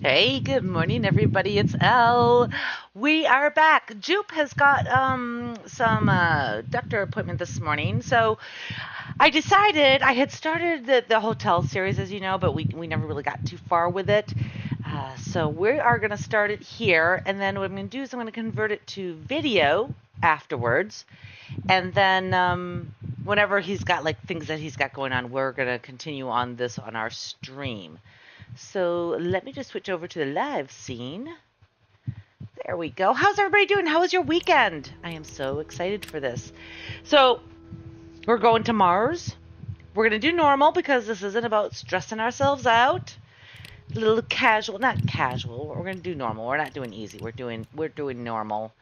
Hey, good morning, everybody. It's Elle. We are back. Jupe has got some doctor appointment this morning, so I decided I had started the hotel series, as you know, but we never really got too far with it. So we are going to start it here, and then what I'm going to do is I'm going to convert it to video afterwards, and then whenever he's got like things that he's got going on, we're going to continue on this on our stream. So let me just switch over to the live scene. There we go. How's everybody doing? How was your weekend? I am so excited for this. So we're going to Mars. We're going to do normal because this isn't about stressing ourselves out. A little casual, not casual. We're going to do normal. We're not doing easy. We're doing normal.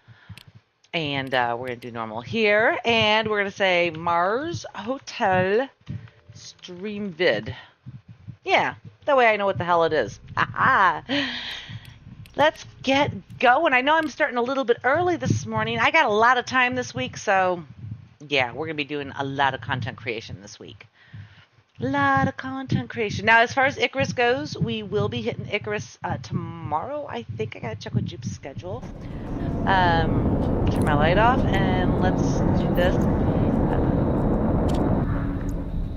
And we're going to do normal here. And we're going to say Mars Hotel Stream Vid. Yeah, that way I know what the hell it is. Let's get going. I know I'm starting a little bit early this morning. I got a lot of time this week, so yeah, we're going to be doing a lot of content creation this week. A lot of content creation. Now, as far as Icarus goes, we will be hitting Icarus tomorrow. I think I got to check with Jupe's schedule. Turn my light off, and let's do this.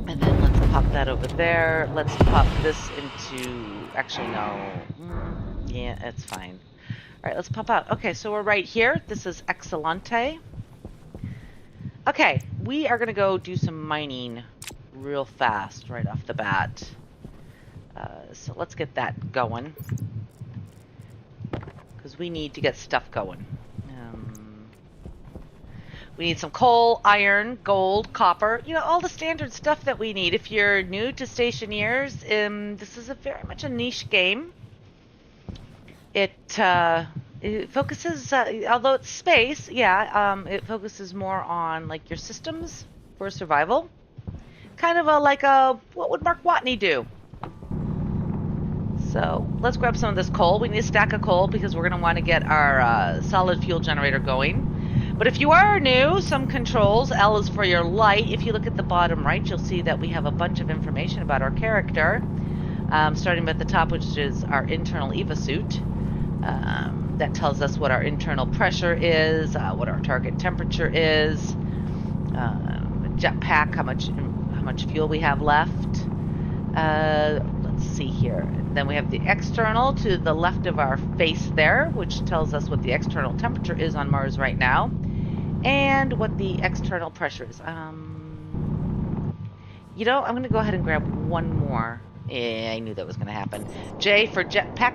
And then let's pop that over there. Let's pop this into, actually no, yeah, it's fine. All right, let's pop out. Okay, so we're right here. This is Excelente. Okay, we are gonna go do some mining real fast right off the bat. So let's get that going, because we need to get stuff going. We need some coal, iron, gold, copper, you know, all the standard stuff that we need. If you're new to Stationeers, this is very much a niche game. It focuses, although it's space, yeah, it focuses more on like your systems for survival. Kind of like what would Mark Watney do? So let's grab some of this coal. We need a stack of coal because we're going to want to get our solid fuel generator going. But if you are new, some controls. L is for your light. If you look at the bottom right, you'll see that we have a bunch of information about our character. Starting at the top, which is our internal EVA suit. That tells us what our internal pressure is, what our target temperature is, jetpack, how much fuel we have left. Let's see here. Then we have the external to the left of our face there, which tells us what the external temperature is on Mars right now, and what the external pressure is. You know, I'm going to go ahead and grab one more. Yeah, I knew that was going to happen. J for jetpack,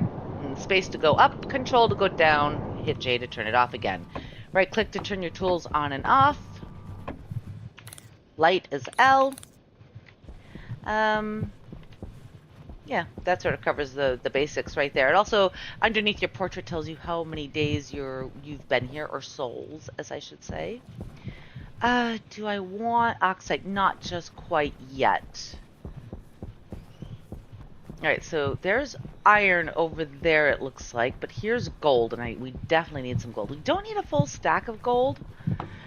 space to go up, control to go down, hit J to turn it off again. Right click to turn your tools on and off. Light is L. Yeah, that sort of covers the basics right there. It also, underneath your portrait, tells you how many days you've been here, or souls, as I should say. Do I want oxide? Not just quite yet. Alright, so there's iron over there, it looks like, but here's gold, and we definitely need some gold. We don't need a full stack of gold,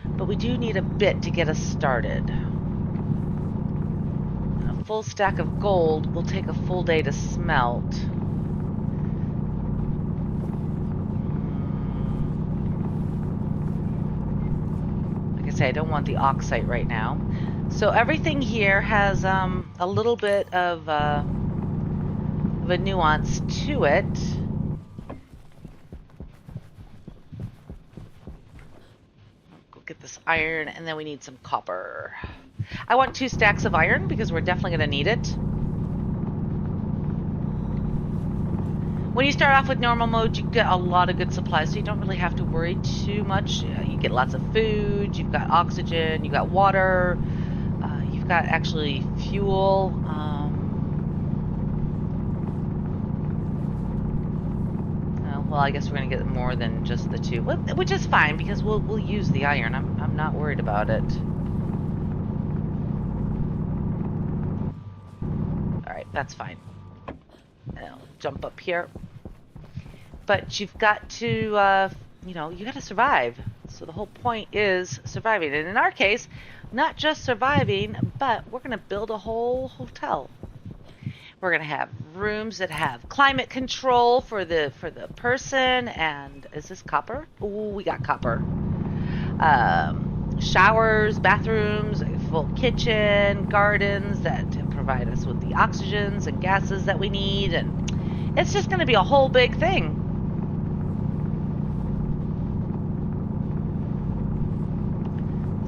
but we do need a bit to get us started. A full stack of gold will take a full day to smelt. Like I say, I don't want the oxide right now. So everything here has a little bit of a nuance to it. Go get this iron, and then we need some copper. I want 2 stacks of iron because we're definitely going to need it. When you start off with normal mode, you get a lot of good supplies, so you don't really have to worry too much. You get lots of food, you've got oxygen, you've got water, you've got actually fuel. Well, I guess we're going to get more than just the 2, which is fine because we'll use the iron. I'm not worried about it. All right, that's fine. I'll jump up here. But you've got to, you know, you got to survive. So the whole point is surviving. And in our case, not just surviving, but we're going to build a whole hotel. We're gonna have rooms that have climate control for the person. And is this copper? Ooh, we got copper. Showers, bathrooms, a full kitchen, gardens that provide us with the oxygens and gases that we need, and it's just going to be a whole big thing.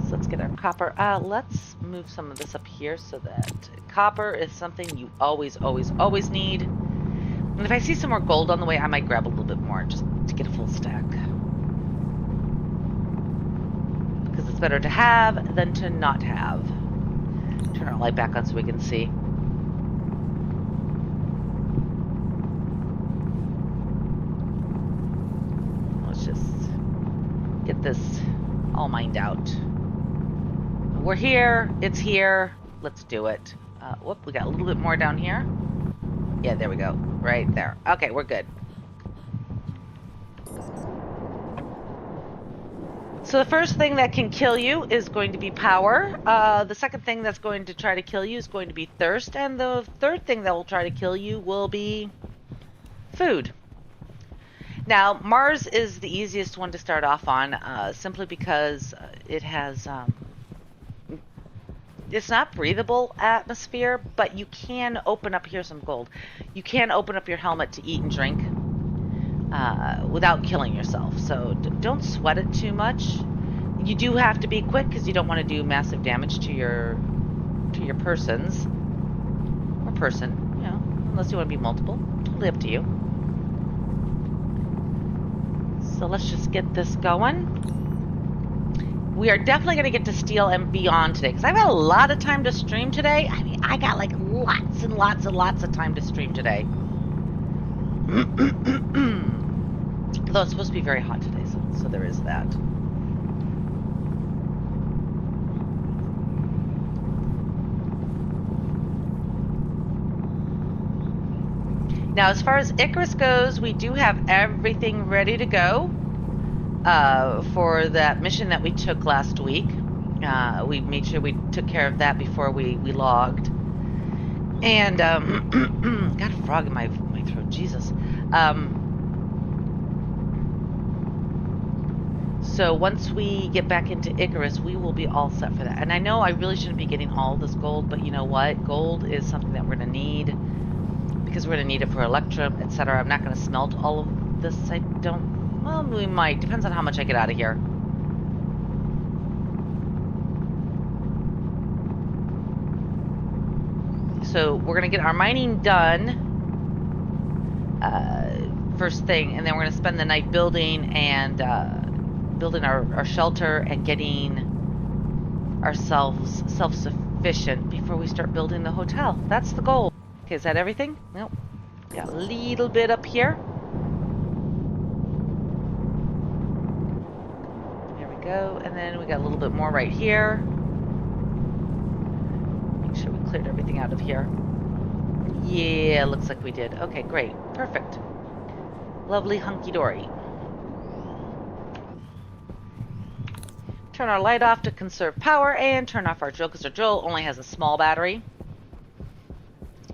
So let's get our copper. Let's move some of this up here so that copper is something you always, always, always need. And if I see some more gold on the way, I might grab a little bit more just to get a full stack. Because it's better to have than to not have. Turn our light back on so we can see. Let's just get this all mined out. We're here. It's here. Let's do it. Whoop, we got a little bit more down here. Yeah, there we go. Right there. Okay, we're good. So the first thing that can kill you is going to be power. The second thing that's going to try to kill you is going to be thirst. And the third thing that will try to kill you will be food. Now, Mars is the easiest one to start off on, simply because it has... it's not breathable atmosphere, but you can open up, here's some gold, you can open up your helmet to eat and drink without killing yourself. So don't sweat it too much. You do have to be quick because you don't want to do massive damage to your persons or person, you know, unless you want to be multiple. Totally up to you. So let's just get this going. We are definitely going to get to Steel and Beyond today, because I've got a lot of time to stream today. I mean, I got like lots and lots and lots of time to stream today. Although it's supposed to be very hot today, so there is that. Now, as far as Icarus goes, we do have everything ready to go. For that mission that we took last week. We made sure we took care of that before we logged. And, got a frog in my throat, Jesus. So once we get back into Icarus, we will be all set for that. And I know I really shouldn't be getting all this gold, but you know what? Gold is something that we're going to need, because we're going to need it for Electrum, etc. I'm not going to smelt all of this. I don't... Well, we might. Depends on how much I get out of here. So we're going to get our mining done first thing, and then we're going to spend the night building and building our shelter and getting ourselves self-sufficient before we start building the hotel. That's the goal. Okay, is that everything? Nope. Got a little bit up here. Go, and then we got a little bit more right here. Make sure we cleared everything out of here. Yeah, looks like we did. Okay, great. Perfect. Lovely hunky-dory. Turn our light off to conserve power, and turn off our drill, because our drill only has a small battery.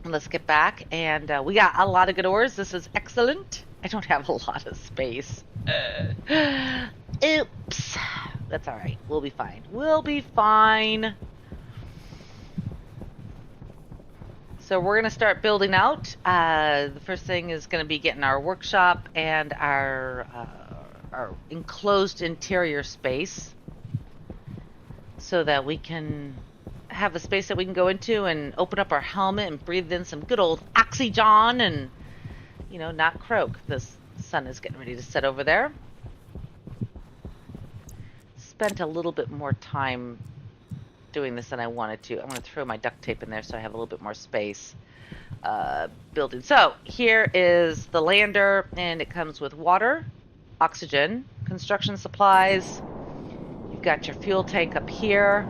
And let's get back, and we got a lot of good ores. This is excellent. I don't have a lot of space. Oops. That's alright. We'll be fine. We'll be fine. So we're going to start building out. The first thing is going to be getting our workshop and our enclosed interior space, so that we can have a space that we can go into and open up our helmet and breathe in some good old oxygen and, you know, not croak. The sun is getting ready to set over there. Spent a little bit more time doing this than I wanted to. I'm going to throw my duct tape in there so I have a little bit more space building. So here is the lander, and it comes with water, oxygen, construction supplies. You've got your fuel tank up here,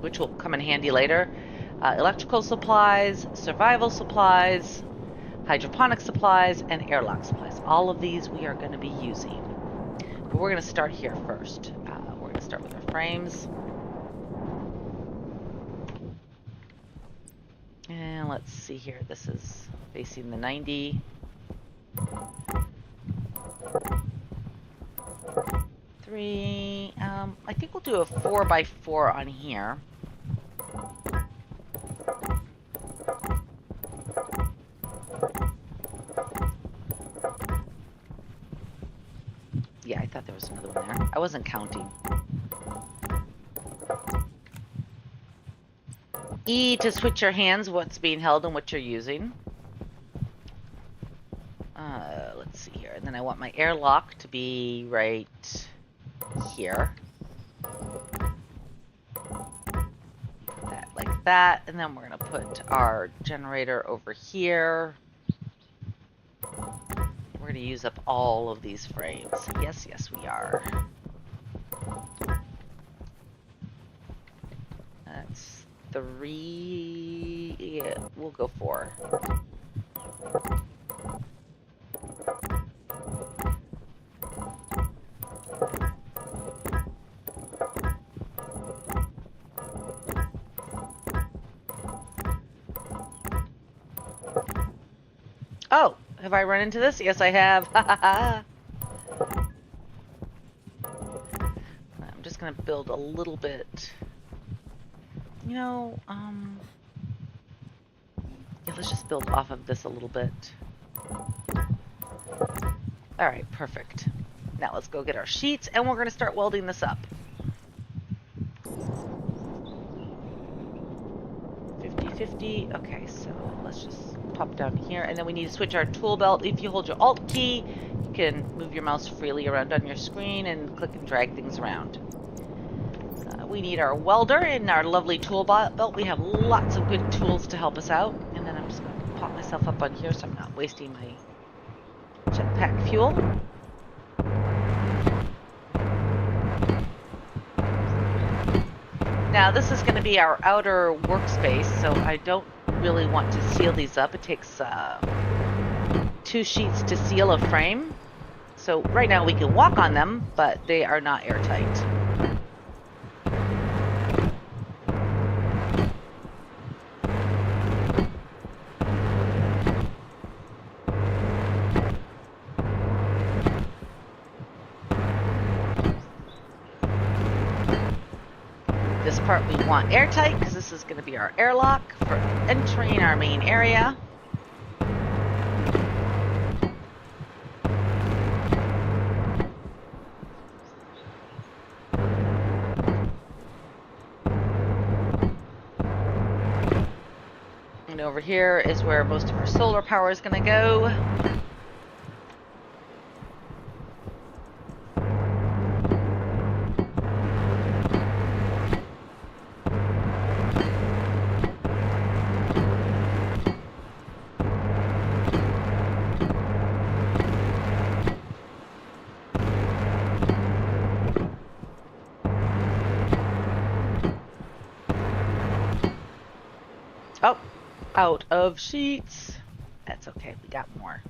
which will come in handy later. Electrical supplies, survival supplies, hydroponic supplies, and airlock supplies. All of these we are going to be using. But we're going to start here first. We're going to start with our frames. And let's see here. This is facing the 90. Three. I think we'll do a 4x4 on here. Yeah, I thought there was another one there. I wasn't counting. E to switch your hands, what's being held and what you're using. Let's see here. And then I want my airlock to be right here. That like that. And then we're going to put our generator over here. We're going to use up all of these frames. Yes, yes, we are. That's 3. Yeah, we'll go 4. Oh, have I run into this? Yes, I have. I'm just going to build a little bit. You know, yeah, let's just build off of this a little bit. All right, perfect. Now let's go get our sheets, and we're going to start welding this up. 50-50. Okay, so let's just pop down here, and then we need to switch our tool belt. If you hold your Alt key, you can move your mouse freely around on your screen and click and drag things around. We need our welder and our lovely tool belt. We have lots of good tools to help us out. And then I'm just going to pop myself up on here so I'm not wasting my jetpack fuel. Now this is going to be our outer workspace, so I don't really want to seal these up. It takes 2 sheets to seal a frame. So right now we can walk on them, but they are not airtight. This part we want airtight because this is going to be our airlock for entering our main area. And over here is where most of our solar power is going to go. Oh, out of sheets. That's okay, we got more.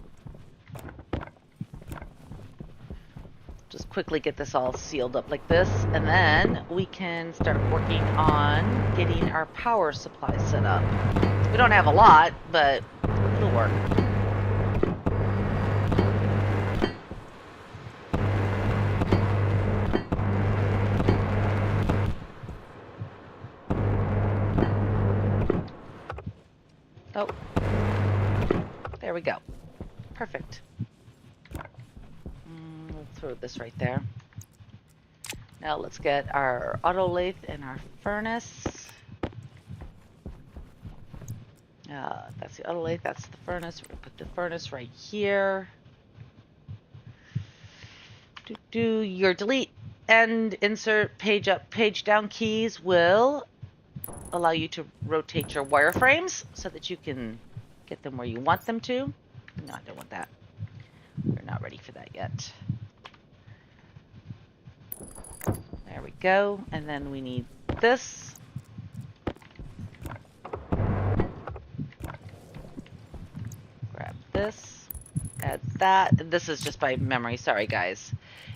Just quickly get this all sealed up like this, and then we can start working on getting our power supply set up. We don't have a lot, but it'll work. Oh, there we go. Perfect. We'll throw this right there. Now let's get our auto lathe and our furnace. That's the auto lathe, that's the furnace. We're gonna put the furnace right here. Do your delete and insert page up, page down keys will allow you to rotate your wireframes so that you can get them where you want them to. No, I don't want that. We're not ready for that yet. There we go. And then we need this. Grab this. Add that. This is just by memory. Sorry, guys.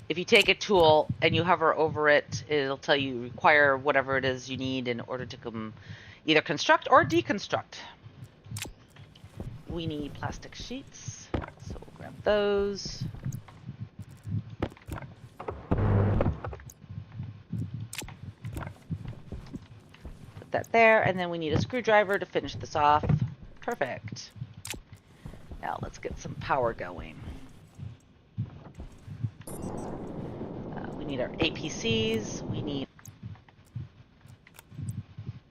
If you take a tool and you hover over it, it'll tell you require whatever it is you need in order to either construct or deconstruct. we need plastic sheets, so we'll grab those. Put that there, and then we need a screwdriver to finish this off. Perfect. Now let's get some power going. We need our APCs, we need...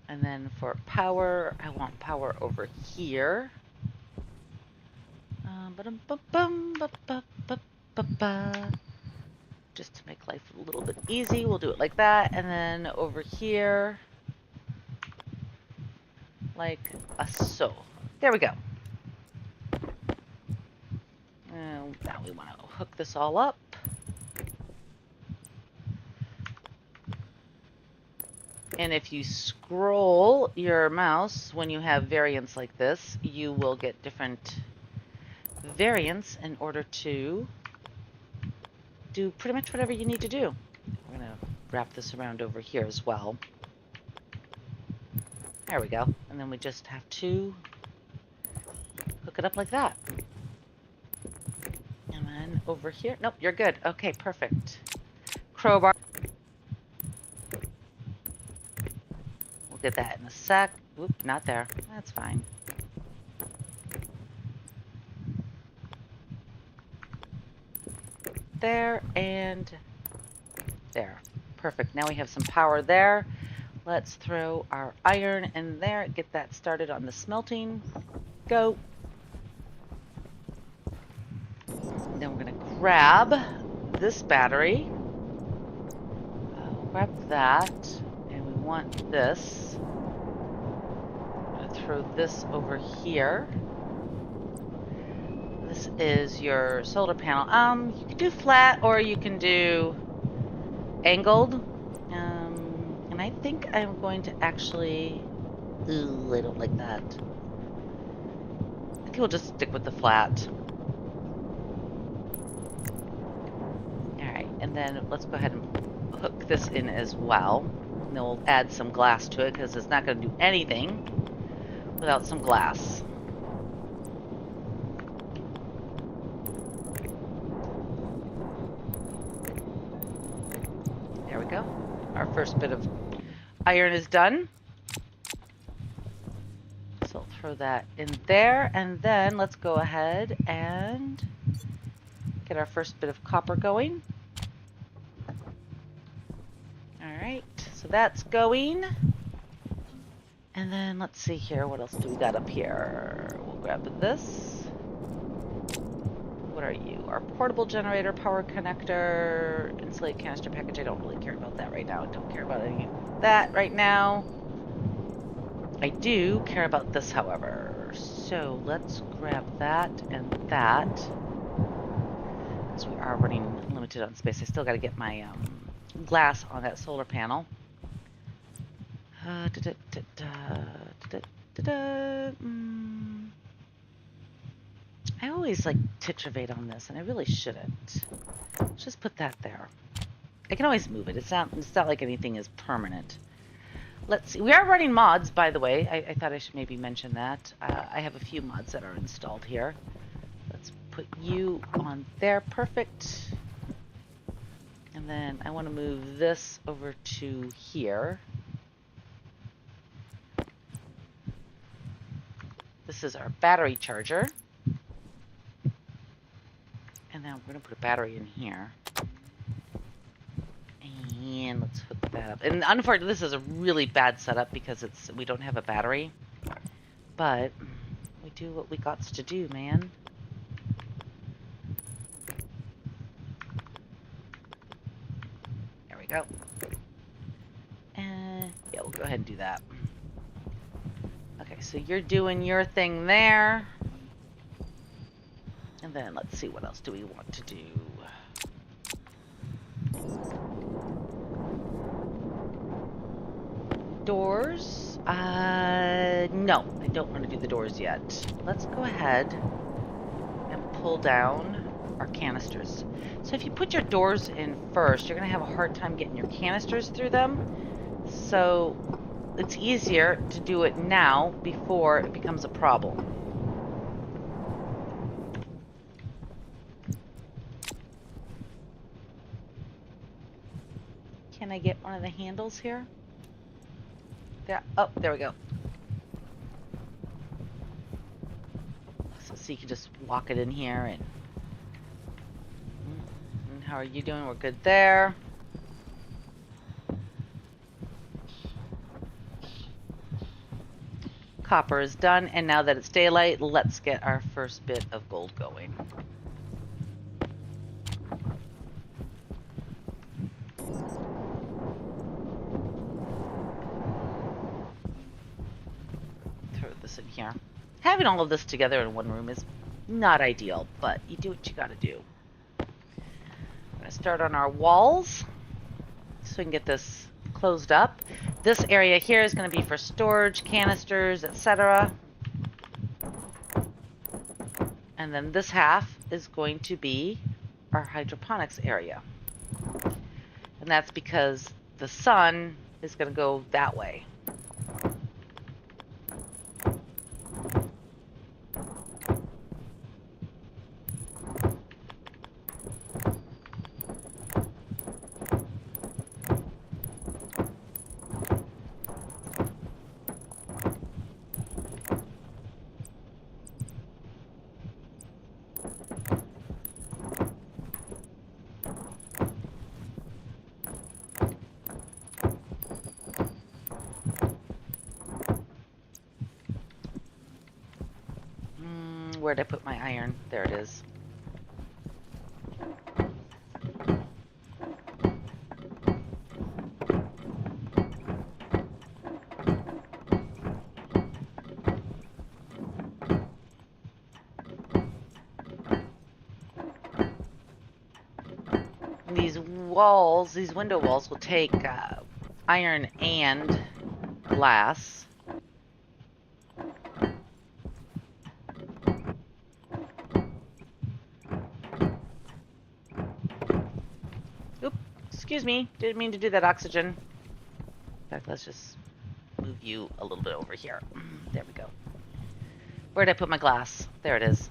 And then for power, I want power over here. Just to make life a little bit easy, we'll do it like that. And then over here, like so. There we go. Now we want to hook this all up. And if you scroll your mouse when you have variants like this, you will get different variants in order to do pretty much whatever you need to do. We're going to wrap this around over here as well. There we go. And then we just have to hook it up like that. And then over here. Nope, you're good. Okay, perfect. Crowbar. We'll get that in a sec. Oop, not there. That's fine. There and there. Perfect. Now we have some power there. Let's throw our iron in there. Get that started on the smelting. Go. Then we're going to grab this battery. Grab that. And we want this. I'm going to throw this over here. This is your solar panel. You can do flat or you can do angled. And I think I'm going to actually... Ooh, I don't like that. I think we'll just stick with the flat. Alright, and then let's go ahead and hook this in as well. And then we'll add some glass to it because it's not going to do anything without some glass. There we go. Our first bit of iron is done. So I'll throw that in there, and then let's go ahead and get our first bit of copper going. Alright, so that's going. And then let's see here, what else do we got up here? We'll grab this. What are you? Our portable generator, power connector, insulate canister package. I don't really care about that right now. I don't care about any of that right now. I do care about this, however. So let's grab that and that. Because we are running limited on space. I still got to get my glass on that solar panel. I always like titravate on this, and I really shouldn't. Let's just put that there. I can always move it. It's not like anything is permanent. Let's see. We are running mods, by the way. I thought I should maybe mention that. I have a few mods that are installed here. Let's put you on there. Perfect. And then I want to move this over to here. This is our battery charger. And then we're going to put a battery in here. And let's hook that up. And unfortunately, this is a really bad setup because we don't have a battery. But we do what we got to do, man. There we go. And yeah, we'll go ahead and do that. Okay, so you're doing your thing there. And then let's see, what else do we want to do? Doors? No, I don't want to do the doors yet. Let's go ahead and pull down our canisters. So if you put your doors in first, you're going to have a hard time getting your canisters through them. So it's easier to do it now before it becomes a problem. I get one of the handles here? Yeah. Oh, there we go. So you can just walk it in here and how are you doing? We're good there. Copper is done, and now that it's daylight, let's get our first bit of gold going. Throw this in here. Having all of this together in one room is not ideal, but you do what you gotta do. I'm gonna start on our walls so we can get this closed up. This area here is going to be for storage, canisters, etc. And then this half is going to be our hydroponics area. And that's because the sun is going to go that way. Where'd I put my iron? There it is. These walls, these window walls will take iron and glass. Excuse me, didn't mean to do that, oxygen. In fact, let's just move you a little bit over here. There we go. Where'd I put my glass? There it is.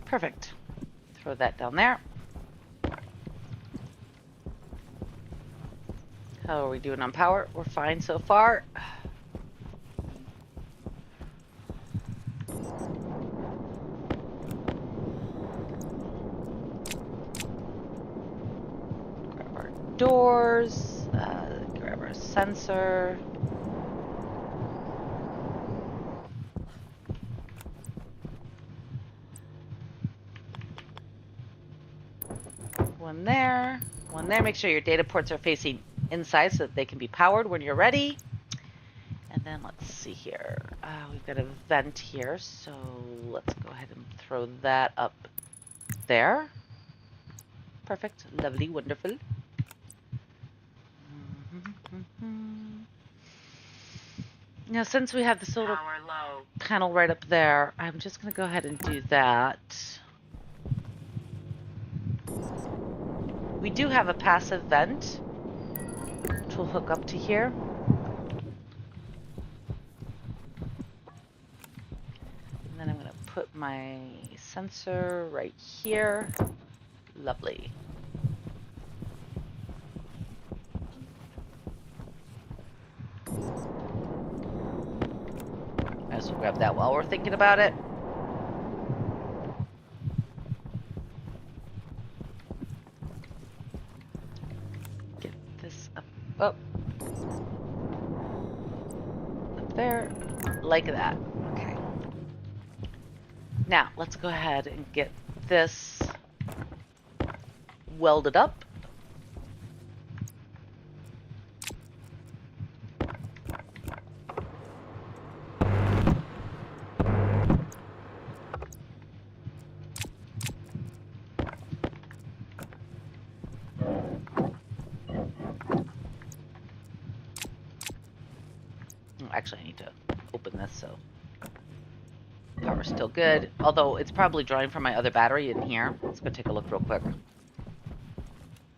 Perfect. Throw that down there. How are we doing on power? We're fine so far. Grab our doors. Grab our sensor. One there. One there. Make sure your data ports are facing inside so that they can be powered when you're ready. And then let's see here. We've got a vent here, so let's go ahead and throw that up there. Perfect. Lovely. Wonderful. Now, since we have the solar panel right up there, I'm just going to go ahead and do that. We do have a passive vent, which will hook up to here. And then I'm going to put my sensor right here. Lovely. Might as well grab that while we're thinking about it. Get this up. Oh. Up there. Like that. Okay. Now, let's go ahead and get this welded up. Actually, I need to open this, so. Power's still good, although it's probably drawing from my other battery in here. Let's go take a look real quick.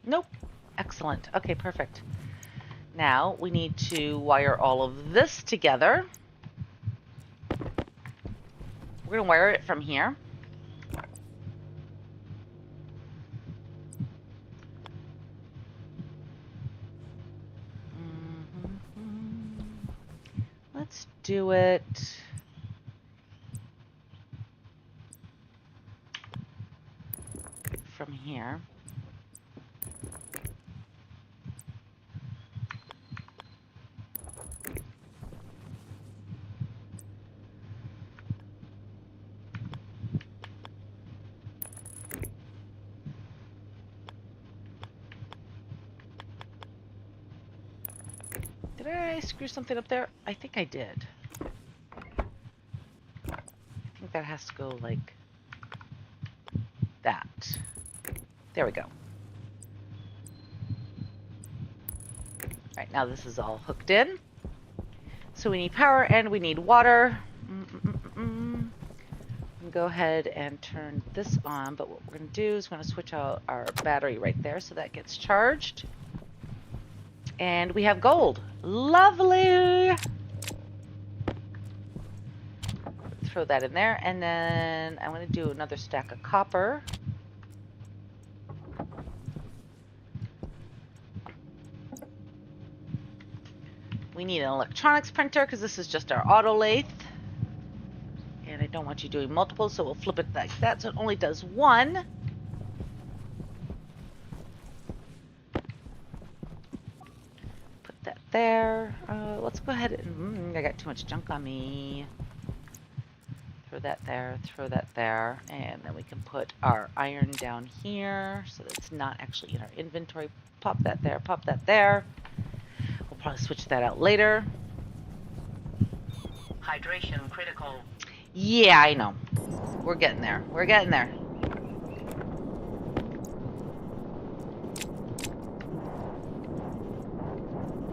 Nope. Excellent. Okay, perfect. Now we need to wire all of this together. We're going to wire it from here. Let's do it from here. Did I screw something up there? I think I did. I think that has to go like that. There we go. Alright, now this is all hooked in. So we need power and we need water. Go ahead and turn this on, but what we're going to do is we're going to switch out our battery right there so that gets charged. And we have gold. Lovely! Throw that in there, and then I'm going to do another stack of copper. We need an electronics printer because this is just our auto lathe. And I don't want you doing multiple, so we'll flip it like that so it only does one. Put that there. Let's go ahead and... I got too much junk on me. Throw that there, throw that there. And then we can put our iron down here so that it's not actually in our inventory. Pop that there, pop that there. We'll probably switch that out later. Hydration critical. Yeah, I know. We're getting there. We're getting there.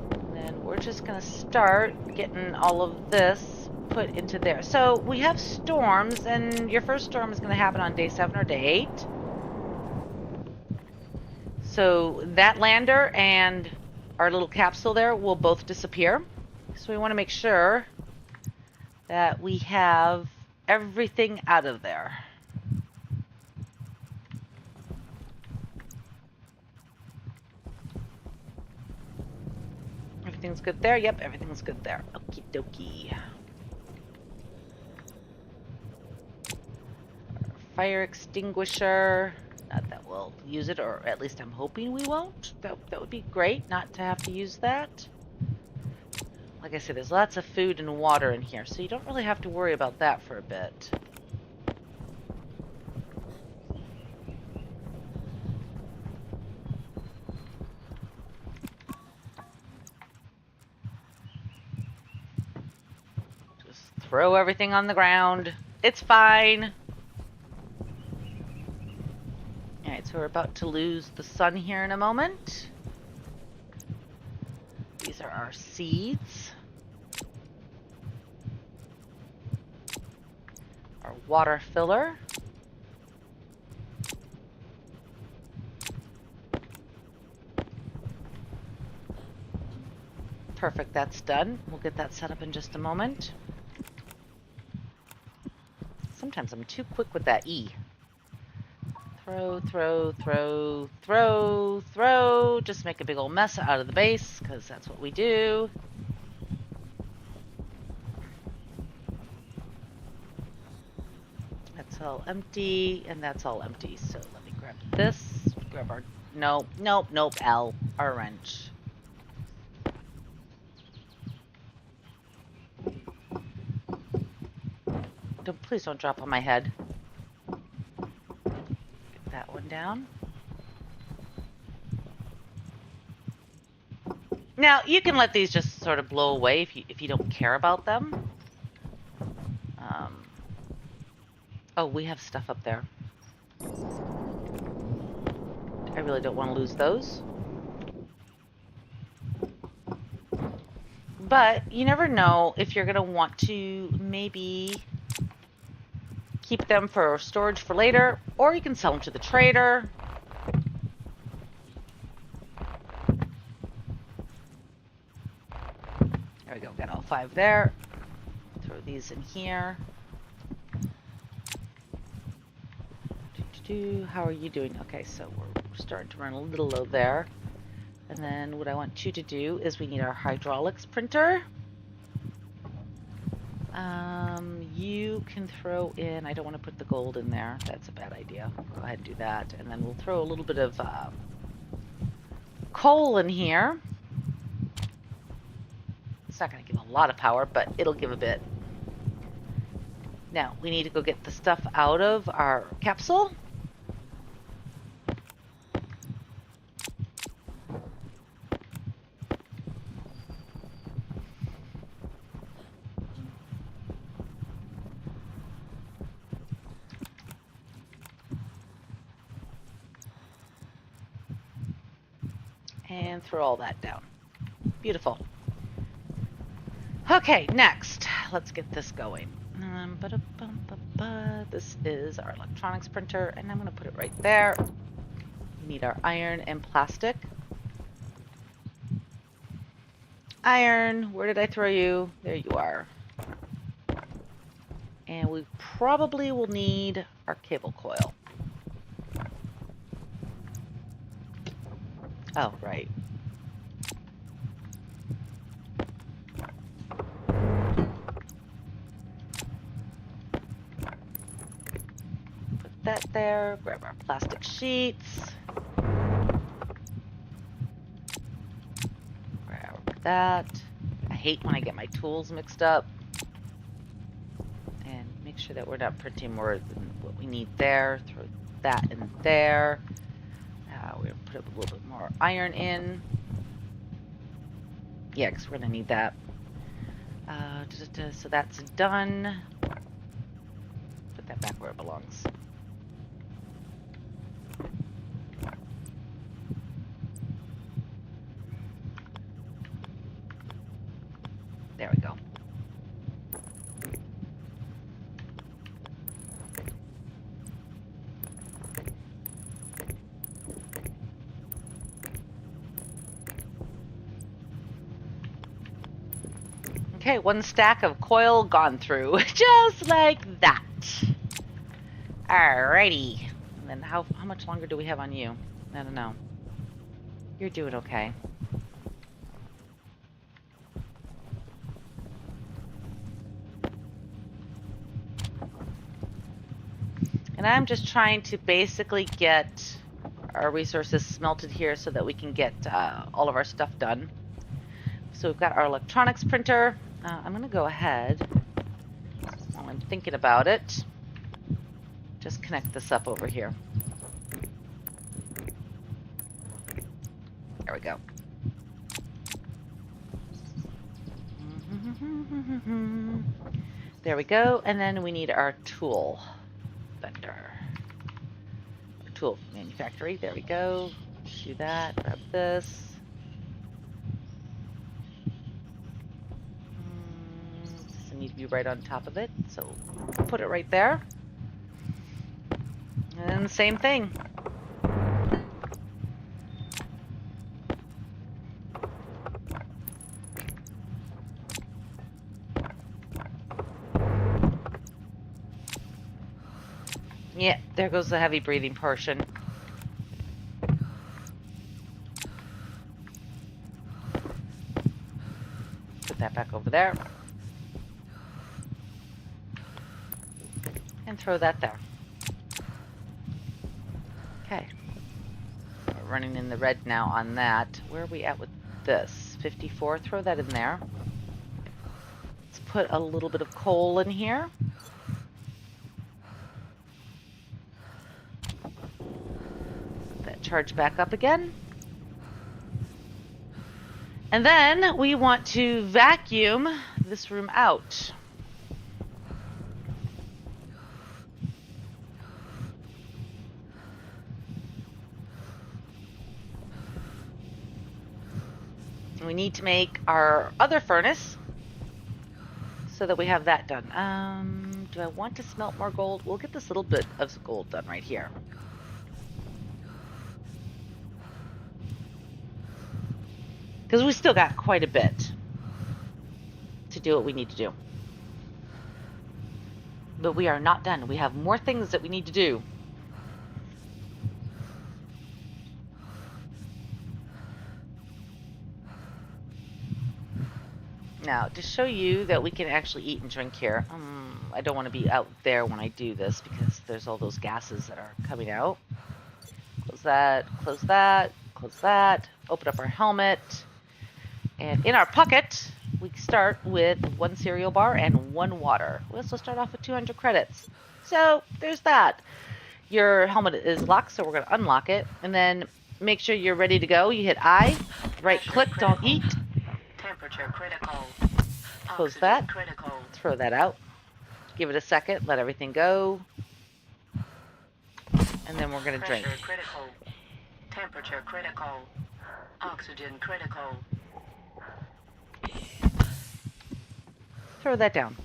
And then we're just going to start getting all of this put into there. So we have storms, and your first storm is going to happen on day 7 or day 8. So that lander and our little capsule there will both disappear. So we want to make sure that we have everything out of there. Everything's good there? Yep, everything's good there. Okie dokie. Fire extinguisher. Not that we'll use it, or at least I'm hoping we won't. That would be great not to have to use that. Like I said, there's lots of food and water in here, so you don't really have to worry about that for a bit. Just throw everything on the ground. It's fine. Alright, so we're about to lose the sun here in a moment. These are our seeds. Our water filler. Perfect, that's done. We'll get that set up in just a moment. Sometimes I'm too quick with that E. Throw, throw, throw, throw, throw. Just make a big old mess out of the base, because that's what we do. That's all empty, and that's all empty. So let me grab this. Grab our... Nope, nope, nope, L. Our wrench. Please don't drop on my head. That one down. Now you can let these just sort of blow away if you don't care about them. Oh, we have stuff up there. I really don't want to lose those. But you never know if you're gonna want to maybe keep them for storage for later, or you can sell them to the trader. There we go, got all 5 there. Throw these in here. How are you doing? Okay, so we're starting to run a little low there. And then what I want you to do is we need our hydraulics printer. You can throw in, I don't want to put the gold in there. That's a bad idea. Go ahead and do that. And then we'll throw a little bit of coal in here. It's not going to give a lot of power, but it'll give a bit. Now, we need to go get the stuff out of our capsule. And throw all that down. Beautiful. Okay, next, let's get this going. This is our electronics printer, and I'm going to put it right there. We need our iron and plastic. Iron, where did I throw you? There you are. And we probably will need our cable coil. Oh, right. Put that there. Grab our plastic sheets. Grab that. I hate when I get my tools mixed up. And make sure that we're not printing more than what we need there. Throw that in there. We're going to put a little bit more iron in. Yeah, because we're going to need that. So that's done. Put that back where it belongs. There we go. Okay, 1 stack of coil gone through, just like that. Alrighty. And then how much longer do we have on you? I don't know. You're doing okay. And I'm just trying to basically get our resources smelted here so that we can get all of our stuff done. So we've got our electronics printer. I'm going to go ahead, while I'm thinking about it, just connect this up over here. There we go. There we go. And then we need our tool vendor. Our tool manufactory. There we go. Do that. Grab this. Need to be right on top of it, so put it right there. And same thing. Yeah, there goes the heavy breathing portion. Put that back over there. And throw that there. Okay. We're running in the red now on that. Where are we at with this? 54. Throw that in there. Let's put a little bit of coal in here. Set that charge back up again. And then we want to vacuum this room out. We need to make our other furnace so that we have that done. do I want to smelt more gold? We'll get this little bit of gold done right here. Because we still got quite a bit to do what we need to do. But we are not done. We have more things that we need to do. Now, to show you that we can actually eat and drink here, I don't want to be out there when I do this because there's all those gases that are coming out. Close that, close that, close that. Open up our helmet. And in our pocket, we start with 1 cereal bar and 1 water. We also start off with 200 credits. So there's that. Your helmet is locked, so we're going to unlock it. And then make sure you're ready to go. You hit I, right click, don't eat. Temperature critical. Close that. Critical. Throw that out. Give it a second. Let everything go. And then we're going to drink. Critical. Temperature critical. Oxygen critical. Throw that down.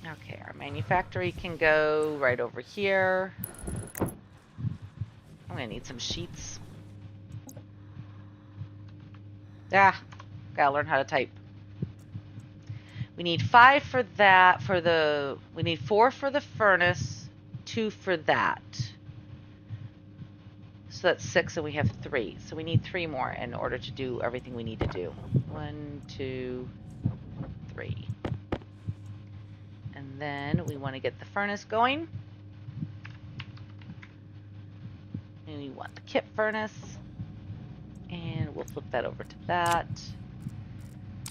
Okay, our manufactory can go right over here. I'm going to need some sheets. Gotta learn how to type. We need 5 for that, we need 4 for the furnace, 2 for that. So that's 6 and we have 3. So we need 3 more in order to do everything we need to do. 1, 2, 3. And then we want to get the furnace going. And we want the kit furnace. And we'll flip that over to that.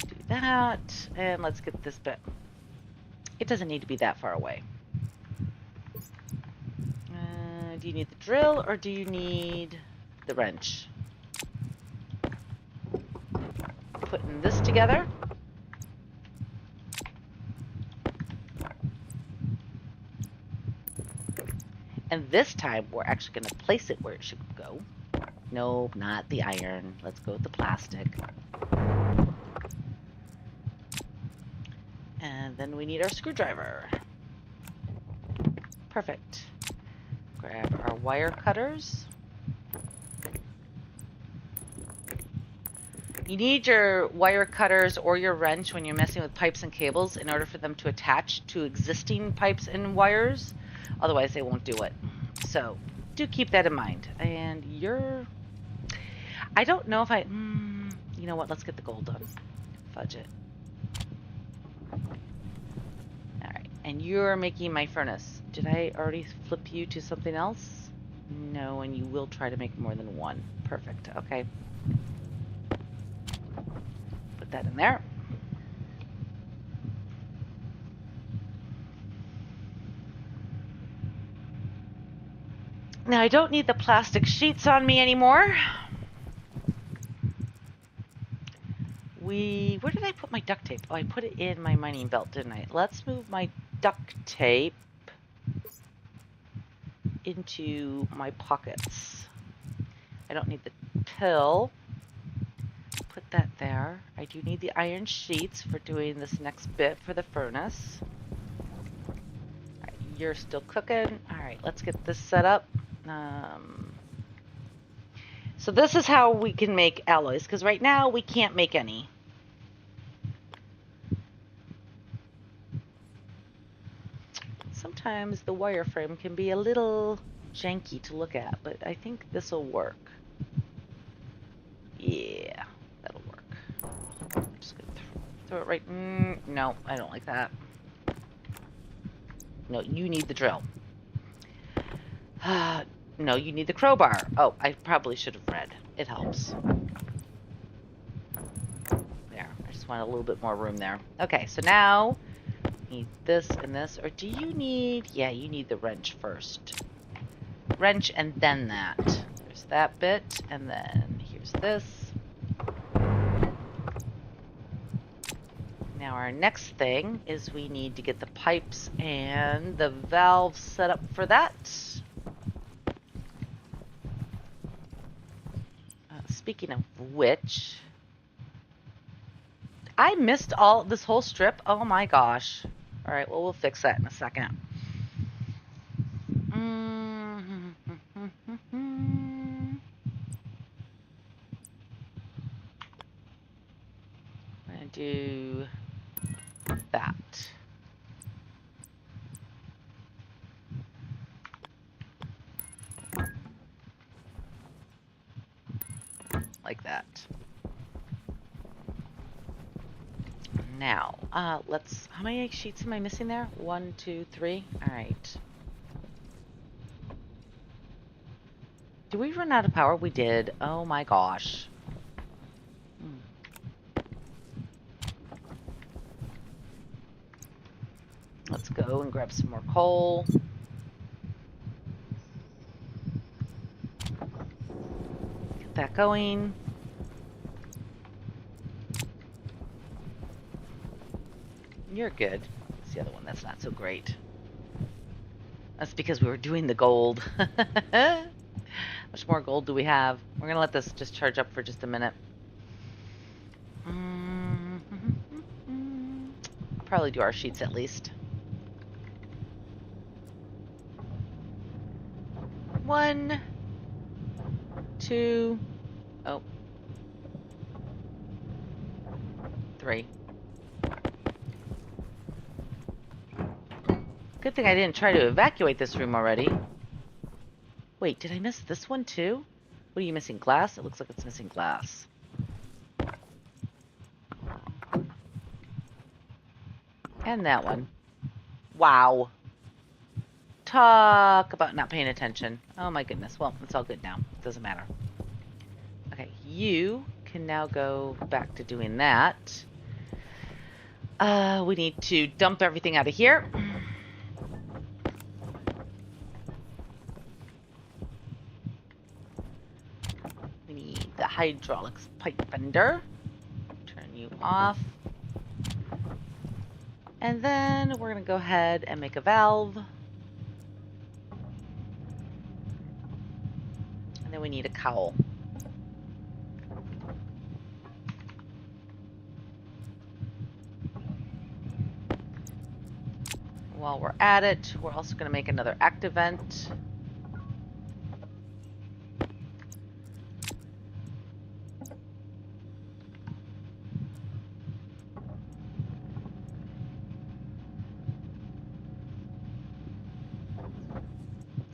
Do that. And let's get this bit. It doesn't need to be that far away. Do you need the drill or do you need the wrench? Putting this together. And this time we're actually going to place it where it should go. Nope, not the iron. Let's go with the plastic. And then we need our screwdriver. Perfect. Grab our wire cutters. You need your wire cutters or your wrench when you're messing with pipes and cables in order for them to attach to existing pipes and wires. Otherwise, they won't do it. So, do keep that in mind. And I don't know if you know what? Let's get the gold done. Fudge it. Alright. And you're making my furnace. Did I already flip you to something else? No, and you will try to make more than 1. Perfect. Okay. Put that in there. Now I don't need the plastic sheets on me anymore. Where did I put my duct tape? Oh, I put it in my mining belt, didn't I? Let's move my duct tape into my pockets. I don't need the pill. Put that there. I do need the iron sheets for doing this next bit for the furnace. Alright, you're still cooking. Alright, let's get this set up. So this is how we can make alloys, because right now we can't make any. Sometimes the wireframe can be a little janky to look at, but I think this will work. Yeah, that'll work. I'm just gonna throw it right. No, I don't like that. No, you need the drill. No, you need the crowbar. Oh, I probably should have read. It helps. There, I just want a little bit more room there. Okay, so now need this and this, or do you need, yeah, you need the wrench first. Wrench and then that. There's that bit, and then here's this. Now our next thing is we need to get the pipes and the valves set up for that. Speaking of which, I missed all this whole strip. Oh my gosh. All right, well, we'll fix that in a second. I'm gonna do that. Like that. Now, let's, how many sheets am I missing there? 1, 2, 3. All right. Did we run out of power? We did. Oh my gosh. Let's go and grab some more coal. Get that going. You're good. It's the other one that's not so great. That's because we were doing the gold. How much more gold do we have? We're going to let this just charge up for just a minute. I'll probably do our sheets at least. 1, 2, 3. Good thing I didn't try to evacuate this room already. Wait, did I miss this one too? What are you missing? Glass? It looks like it's missing glass. And that one. Wow. Talk about not paying attention. Oh my goodness. Well, it's all good now. It doesn't matter. Okay, you can now go back to doing that. We need to dump everything out of here. We need the hydraulics pipe fender. Turn you off. And then we're going to go ahead and make a valve. And then we need a cowl. While we're at it, we're also going to make another active vent.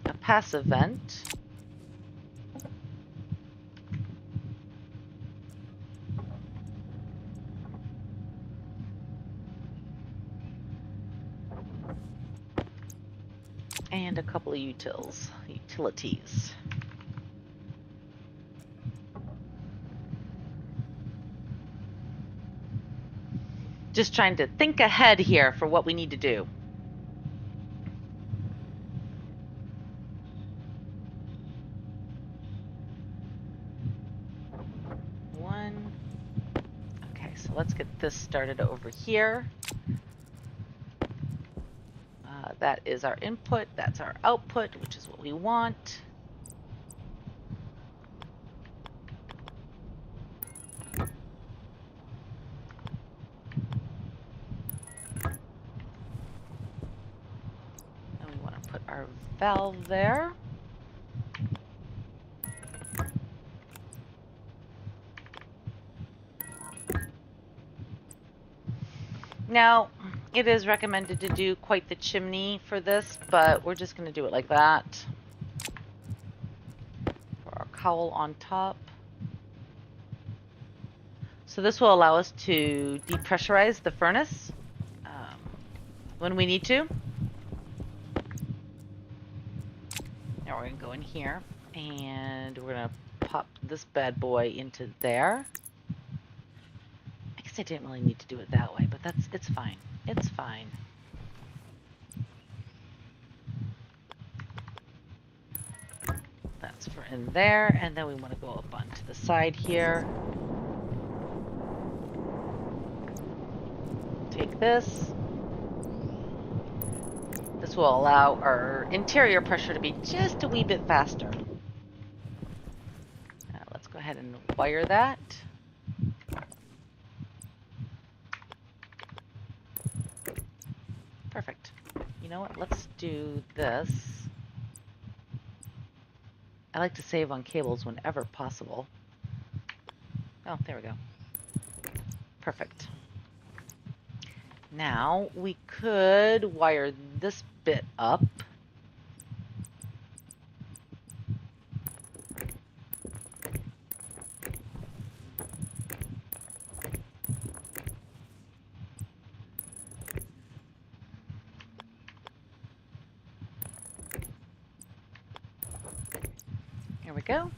A passive vent. And a couple of utilities. Just trying to think ahead here for what we need to do. One. Okay, so let's get this started over here. That is our input, that's our output, which is what we want. And we want to put our valve there. Now, it is recommended to do quite the chimney for this, but we're just going to do it like that. For our cowl on top. So this will allow us to depressurize the furnace when we need to. Now we're going to go in here and we're going to pop this bad boy into there. I guess I didn't really need to do it that way, but it's fine. It's fine. That's for in there, and then we want to go up onto the side here. Take this. This will allow our interior pressure to be just a wee bit faster. Let's go ahead and wire that. you know what? Let's do this. I like to save on cables whenever possible. Oh, there we go. Perfect. Now we could wire this bit up. Here we go.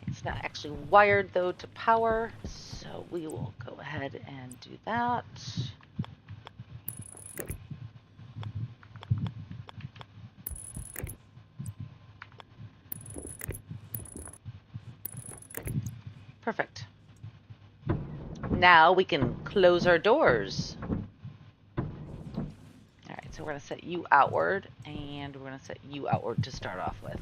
It's not actually wired though to power, so we will go ahead and do that. Perfect. Now we can close our doors. Alright, so we're going to set you outward, and we're going to set you outward to start off with.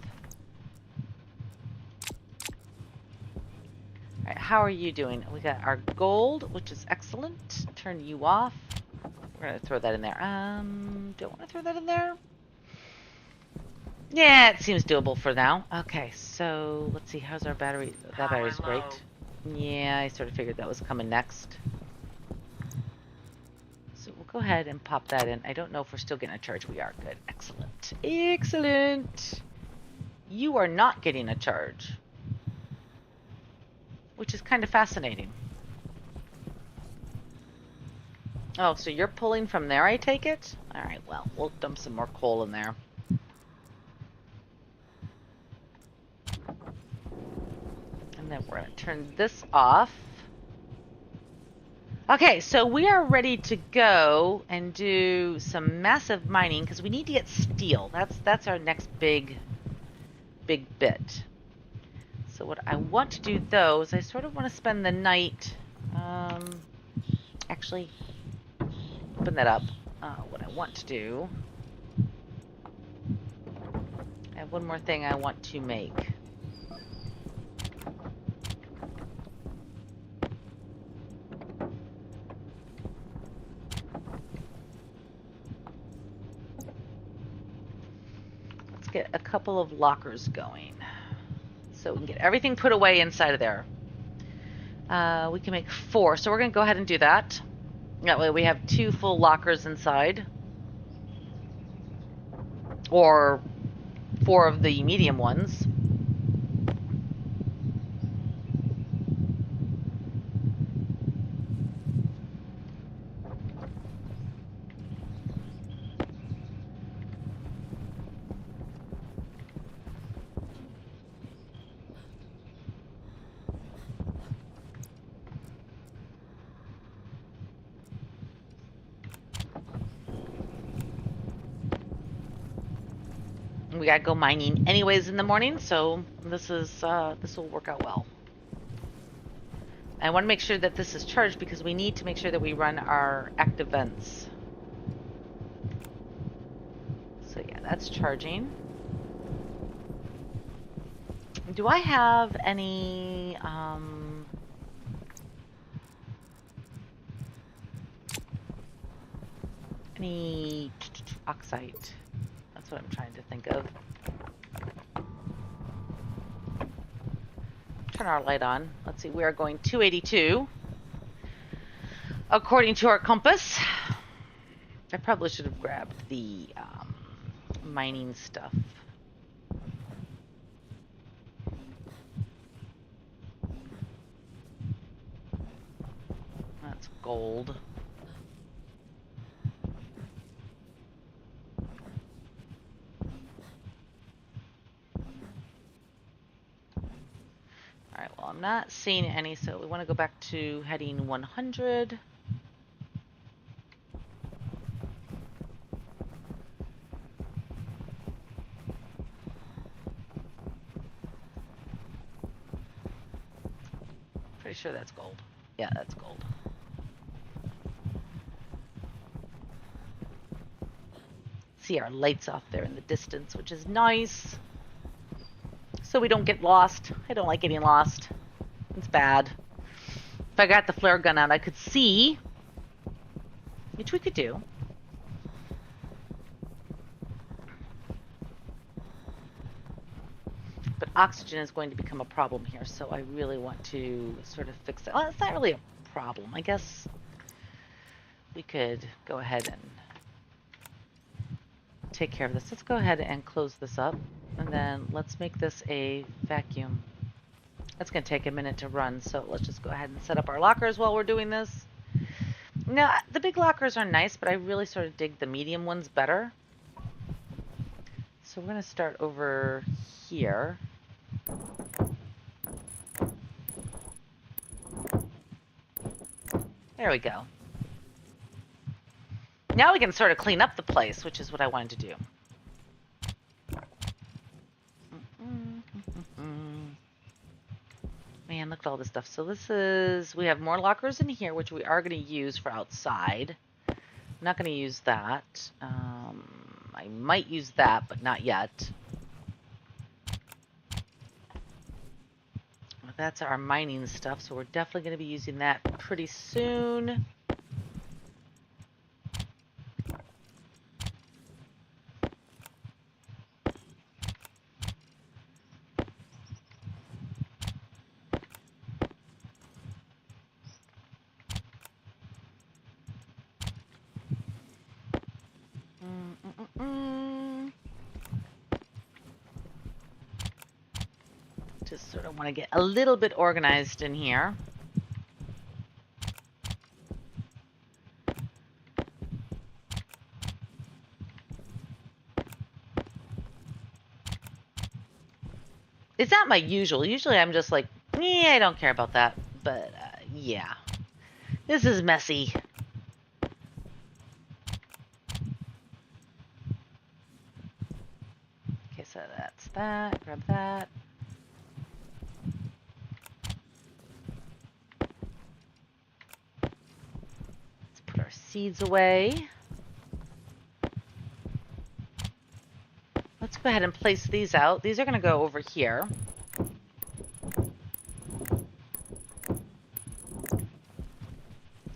Alright, how are you doing? We got our gold, which is excellent. Turn you off. We're going to throw that in there. Do I want to throw that in there? Yeah, it seems doable for now. Okay, so let's see. How's our battery? That battery's great. Yeah, I sort of figured that was coming next. So we'll go ahead and pop that in. I don't know if we're still getting a charge. We are. Good. Excellent. Excellent. You are not getting a charge, which is kind of fascinating. Oh, so you're pulling from there, I take it? All right, well, we'll dump some more coal in there. And then we're going to turn this off. Okay, so we are ready to go and do some massive mining because we need to get steel. That's our next big bit. So what I want to do though is I sort of want to spend the night. Actually, open that up. What I want to do. I have one more thing I want to make. Let's get a couple of lockers going. So we can get everything put away inside of there. We can make 4. So we're going to go ahead and do that. That way we have 2 full lockers inside. Or 4 of the medium ones. We gotta go mining anyways in the morning, so this will work out well. I want to make sure that this is charged because we need to make sure that we run our active vents. So yeah, that's charging. Do I have any oxide? That's what I'm trying to think of. Turn our light on. Let's see, we are going 282 according to our compass. I probably should have grabbed the mining stuff. That's gold. Alright, well, I'm not seeing any, so we want to go back to heading 100. Pretty sure that's gold. Yeah, that's gold. See our lights off there in the distance, which is nice. So we don't get lost. I don't like getting lost. It's bad. If I got the flare gun out, I could see, which we could do. oxygen is going to become a problem here, so I really want to sort of fix it. Well, it's not really a problem. I guess we could go ahead and take care of this. Let's go ahead and close this up, and then let's make this a vacuum. That's going to take a minute to run, so let's just go ahead and set up our lockers while we're doing this. Now, the big lockers are nice, but I really sort of dig the medium ones better. So we're going to start over here. There we go. Now we can sort of clean up the place, which is what I wanted to do. Man, look at all this stuff. So this is, we have more lockers in here, which we are going to use for outside. I'm not going to use that. I might use that, but not yet. That's our mining stuff, so we're definitely going to be using that pretty soon. Just sort of want to get a little bit organized in here. It's not my usual. Usually I'm just like, yeah, I don't care about that. But yeah, this is messy. Okay, so that's that. Grab that. Let's put our seeds away. Let's go ahead and place these out. These are going to go over here.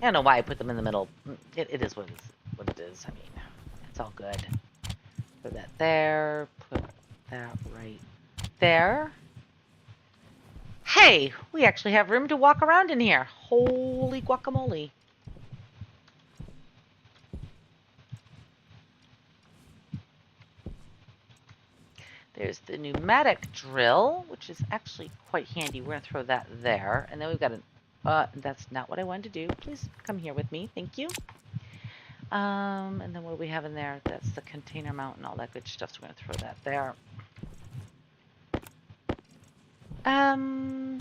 I don't know why I put them in the middle. It is what it is. I mean, it's all good. Put that there. Put that right there. Hey, we actually have room to walk around in here. Holy guacamole. There's the pneumatic drill, which is actually quite handy. We're going to throw that there. And then we've got an... that's not what I wanted to do. Please come here with me. Thank you. And then what do we have in there? That's the container mount and all that good stuff. So we're going to throw that there. I'm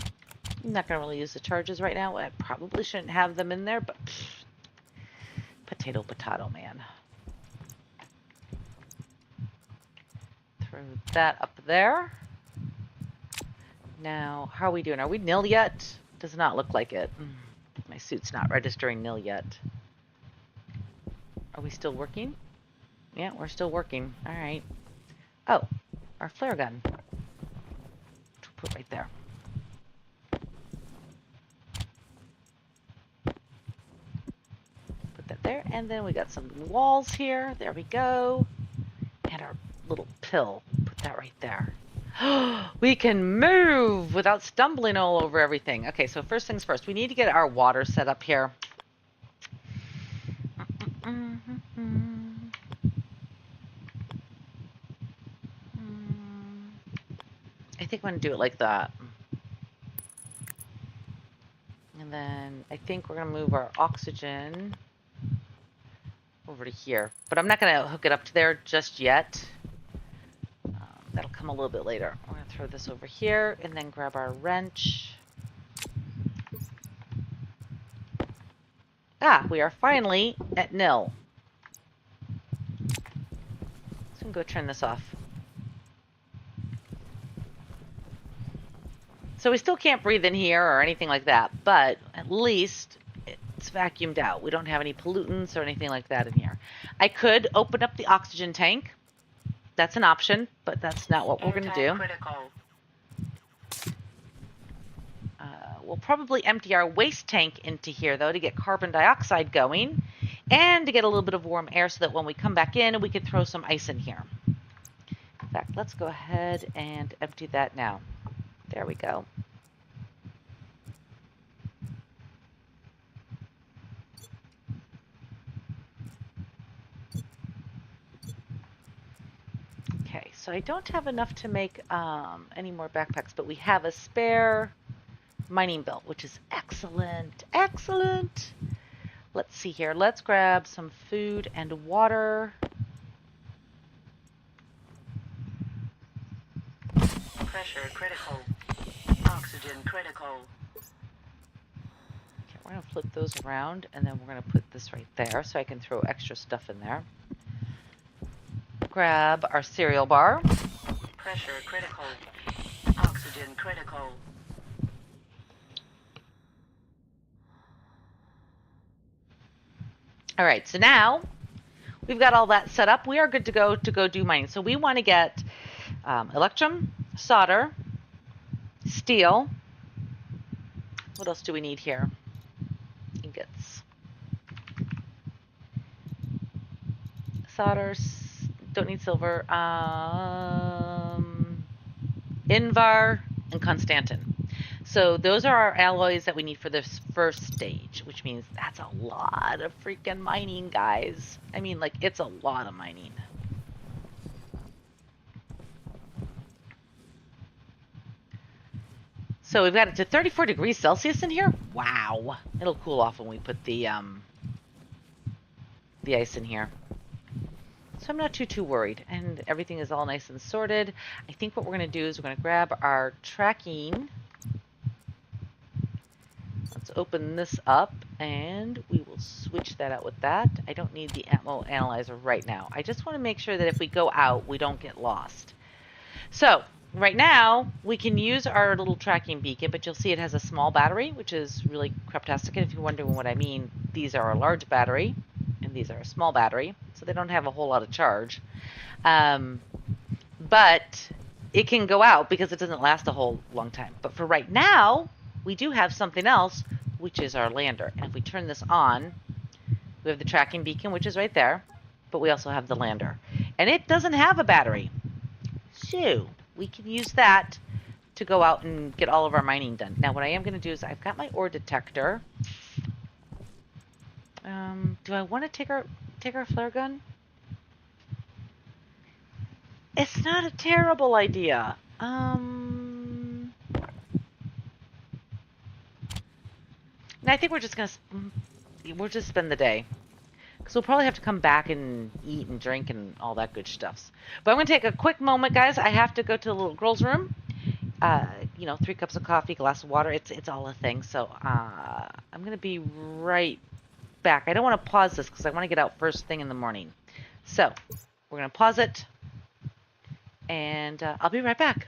not going to really use the charges right now. I probably shouldn't have them in there, but... Potato, man. Throw that up there. Now, how are we doing? Are we nil yet? Does not look like it. My suit's not registering nil yet. Are we still working? Yeah, we're still working. All right. Oh, our flare gun. Which we'll put right there. Put that there. And then we got some walls here. There we go. And our little pill. Put that right there. We can move without stumbling all over everything. Okay, so first things first, we need to get our water set up here. I think I'm going to do it like that. And then I think we're going to move our oxygen over to here. But I'm not going to hook it up to there just yet. That'll come a little bit later. We're going to throw this over here and then grab our wrench. Ah, we are finally at nil. So I'm going to go turn this off. So we still can't breathe in here or anything like that, but at least it's vacuumed out. We don't have any pollutants or anything like that in here. I could open up the oxygen tank. That's an option, but that's not what we're going to do. We'll probably empty our waste tank into here, though, to get carbon dioxide going and to get a little bit of warm air so that when we come back in, we can throw some ice in here. In fact, let's go ahead and empty that now. There we go. Okay, so I don't have enough to make any more backpacks, but we have a spare mining belt, which is excellent. Excellent. Let's see here. Let's grab some food and water. Pressure critical. Oxygen critical. Okay, we're going to flip those around, and then we're going to put this right there so I can throw extra stuff in there. Grab our cereal bar. Pressure critical. Oxygen critical. All right, so now we've got all that set up. We are good to go do mining. So we want to get electrum, solder, steel. What else do we need here? Ingots. Solder, don't need silver. Invar and Constantin. So those are our alloys that we need for this first stage, which means that's a lot of freaking mining, guys. I mean, like, it's a lot of mining. So we've got it to 34 degrees Celsius in here. Wow. It'll cool off when we put the ice in here. So I'm not too worried. And everything is all nice and sorted. I think what we're going to do is we're going to grab our tracking. Let's open this up and we will switch that out with that. I don't need the Atmo analyzer right now. I just want to make sure that if we go out, we don't get lost. So right now we can use our little tracking beacon, but you'll see it has a small battery, which is really craptastic. And if you're wondering what I mean, these are a large battery and these are a small battery, so they don't have a whole lot of charge. But it can go out because it doesn't last a whole long time. But for right now, we do have something else, which is our lander. And if we turn this on, we have the tracking beacon, which is right there, but we also have the lander. And it doesn't have a battery. So we can use that to go out and get all of our mining done. Now what I am going to do is I've got my ore detector. Do I want to take our flare gun? It's not a terrible idea. And I think we're just spend the day. Because we'll probably have to come back and eat and drink and all that good stuff. But I'm going to take a quick moment, guys. I have to go to the little girl's room. 3 cups of coffee, glass of water. It's all a thing. So I'm going to be right back. I don't want to pause this because I want to get out first thing in the morning. So we're going to pause it. And I'll be right back.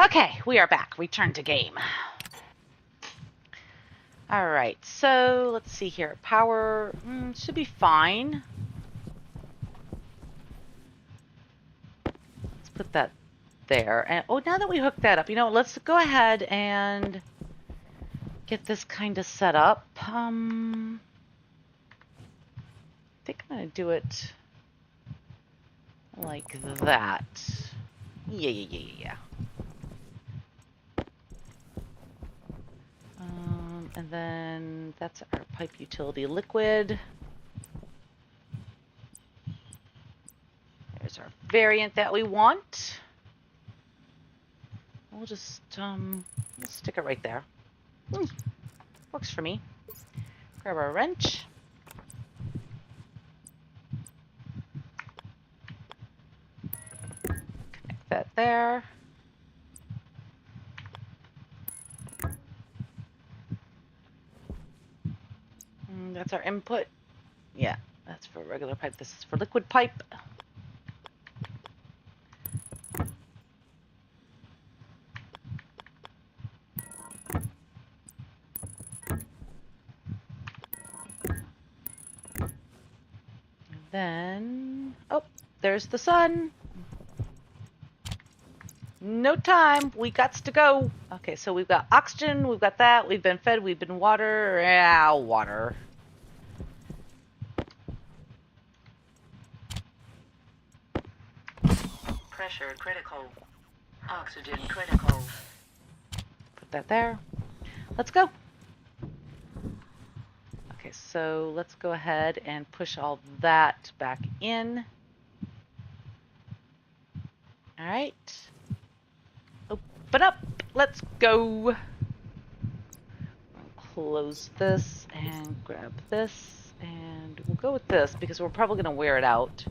Okay, we are back. Return to game. All right, so let's see here. Power should be fine. Let's put that there. And oh, now that we hooked that up, you know, let's go ahead and get this kind of set up. I think I'm gonna do it like that. Yeah. And then that's our pipe utility liquid. There's our variant that we want. We'll just we'll stick it right there. Works for me. Grab our wrench. Connect that there. That's our input. Yeah, that's for regular pipe. This is for liquid pipe. Then, oh, there's the sun. No time. We got to go. Okay, so we've got oxygen. We've got that. We've been fed. We've been water. Yeah, water. Pressure critical. Oxygen critical. Put that there. Let's go. Okay, so let's go ahead and push all that back in. All right. Open up. Let's go. Close this and grab this, and we'll go with this because we're probably going to wear it out.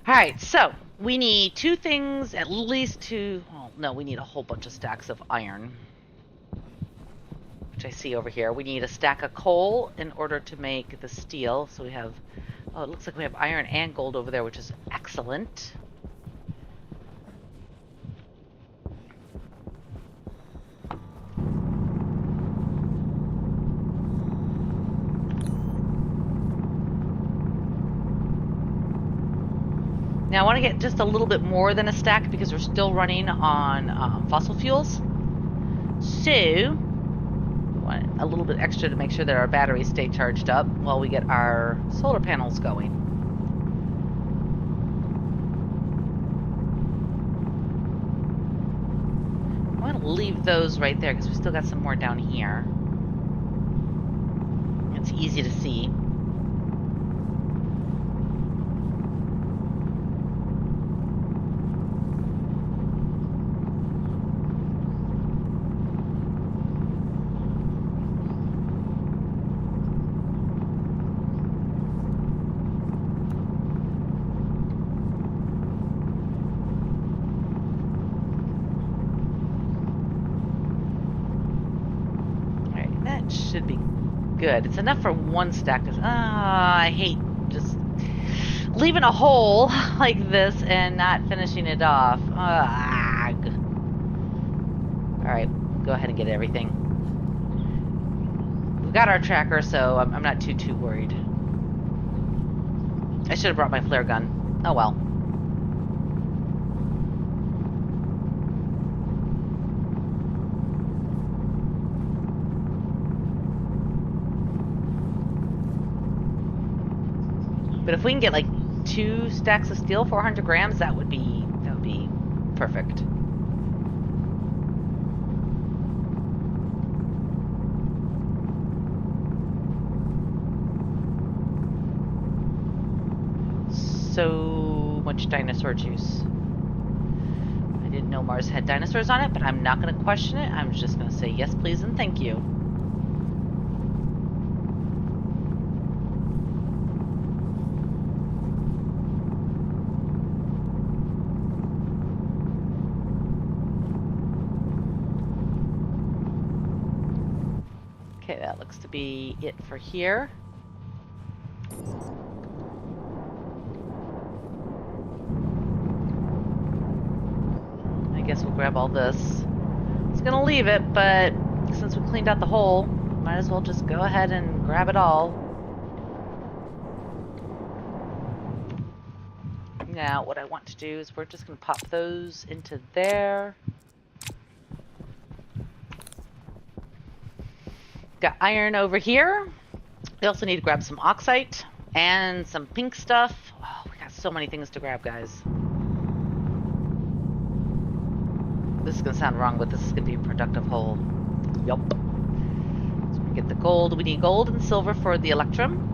All right, so we need two things, at least two. Oh, no, we need a whole bunch of stacks of iron, which I see over here. We need a stack of coal in order to make the steel. So we have, oh, it looks like we have iron and gold over there, which is excellent. Now I want to get just a little bit more than a stack because we're still running on fossil fuels. So we want a little bit extra to make sure that our batteries stay charged up while we get our solar panels going. I want to leave those right there because we still got some more down here. It's easy to see. Should be good. It's enough for one stack. I hate just leaving a hole like this and not finishing it off. Alright, go ahead and get everything. We've got our tracker, so I'm not too worried. I should have brought my flare gun. Oh well. But if we can get like 2 stacks of steel, 400 grams, that would be perfect. So much dinosaur juice. I didn't know Mars had dinosaurs on it, but I'm not going to question it. I'm just going to say yes, please, and thank you. Okay, that looks to be it for here. I guess we'll grab all this. I was gonna leave it, but since we cleaned out the hole, might as well just go ahead and grab it all. Now, what I want to do is we're just gonna pop those into there. Got iron over here. We also need to grab some oxite and some pink stuff. Oh, we got so many things to grab, guys. This is gonna sound wrong, but this is gonna be a productive hole. Yup. So we get the gold. We need gold and silver for the electrum.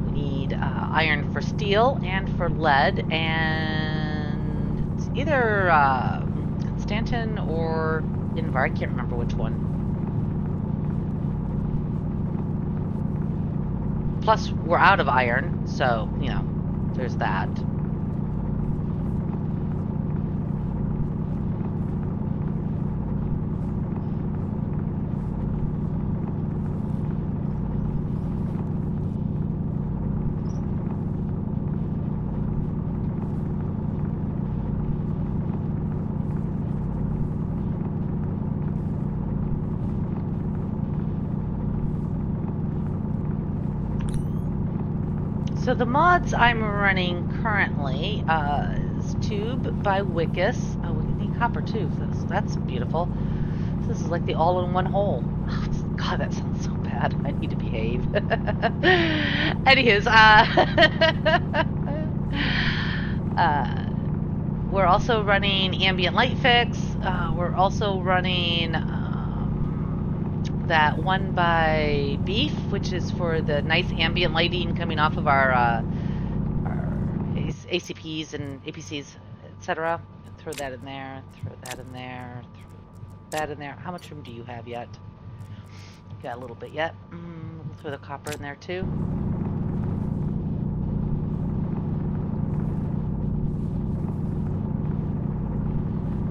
We need iron for steel and for lead, and it's either Stanton or Invar. I can't remember which one. Plus, we're out of iron, so, you know, there's that. So the mods I'm running currently is Tube by Wickus. Oh, we need copper too, so that's beautiful. So this is like the all-in-one hole. Oh, God, that sounds so bad. I need to behave. Anywho's, we're also running ambient light fix. We're also running that one by Beef, which is for the nice ambient lighting coming off of our ACPs and APCs, etc. Throw that in there, throw that in there, throw that in there. How much room do you have yet? Got a little bit yet. We'll throw the copper in there too.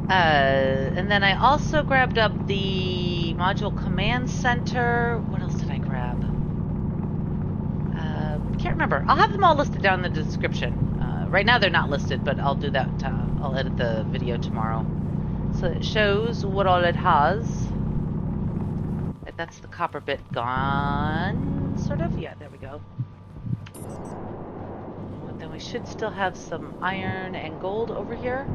And then I also grabbed up the module command center. What else did I grab? Can't remember. I'll have them all listed down in the description. Right now they're not listed, but I'll do that. I'll edit the video tomorrow. So it shows what all it has. That's the copper bit gone, sort of. Yeah, there we go. And then we should still have some iron and gold over here.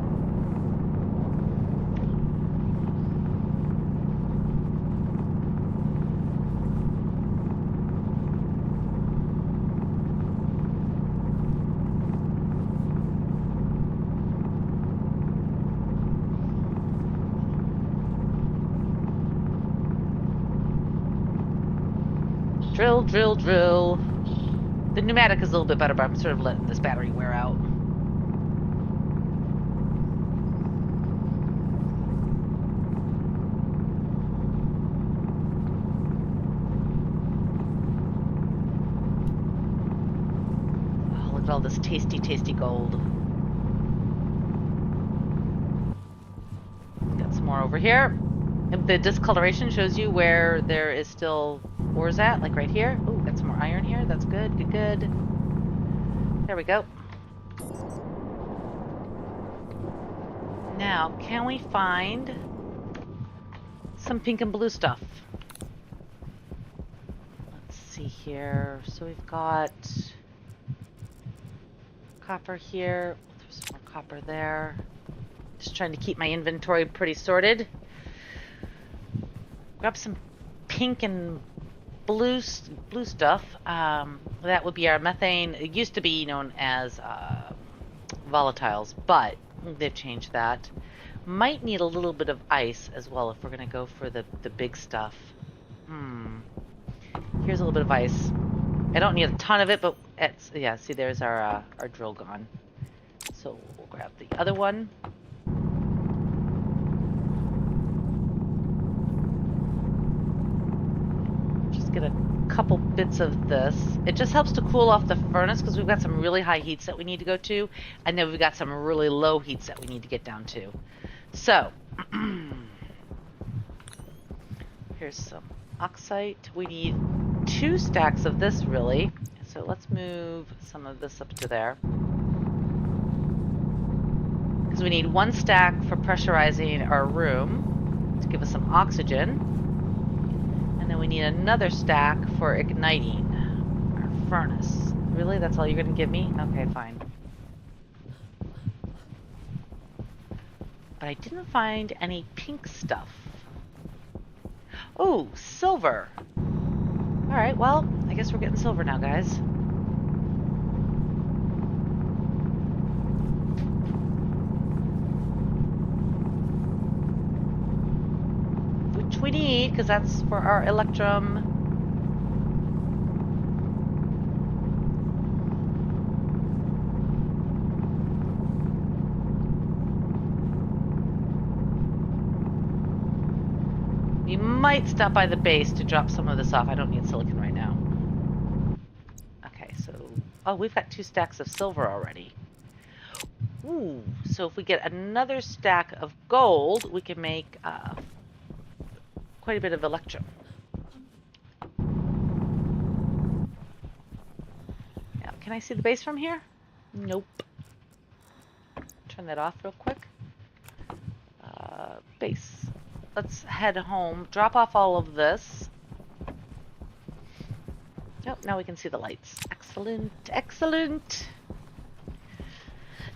Drill, drill, drill. The pneumatic is a little bit better, but I'm sort of letting this battery wear out. Oh, look at all this tasty, tasty gold. Got some more over here. And the discoloration shows you where there is still ores at, like right here. Oh, got some more iron here. That's good, good, good. There we go. Now, can we find some pink and blue stuff? Let's see here. So we've got copper here. We'll throw some more copper there. Just trying to keep my inventory pretty sorted. Grab some pink and blue stuff. That would be our methane. It used to be known as volatiles, but they've changed that. Might need a little bit of ice as well if we're going to go for the big stuff. Here's a little bit of ice. I don't need a ton of it, but it's, yeah, see, there's our drill gone. So we'll grab the other one. Get a couple bits of this. It just helps to cool off the furnace because we've got some really high heats that we need to go to, and then we've got some really low heats that we need to get down to. So here's some oxite. We need 2 stacks of this, really. So let's move some of this up to there. Because we need 1 stack for pressurizing our room to give us some oxygen. And then we need another stack for igniting our furnace. Really? That's all you're going to give me? Okay, fine. But I didn't find any pink stuff. Oh, silver. Alright, well, I guess we're getting silver now, guys. Which we need, because that's for our electrum. We might stop by the base to drop some of this off. I don't need silicon right now. Okay, so... Oh, we've got 2 stacks of silver already. Ooh, so if we get another stack of gold, we can make quite a bit of electrum. Now, can I see the base from here? Nope. Turn that off real quick. Base. Let's head home. Drop off all of this. Oh, now we can see the lights. Excellent, excellent.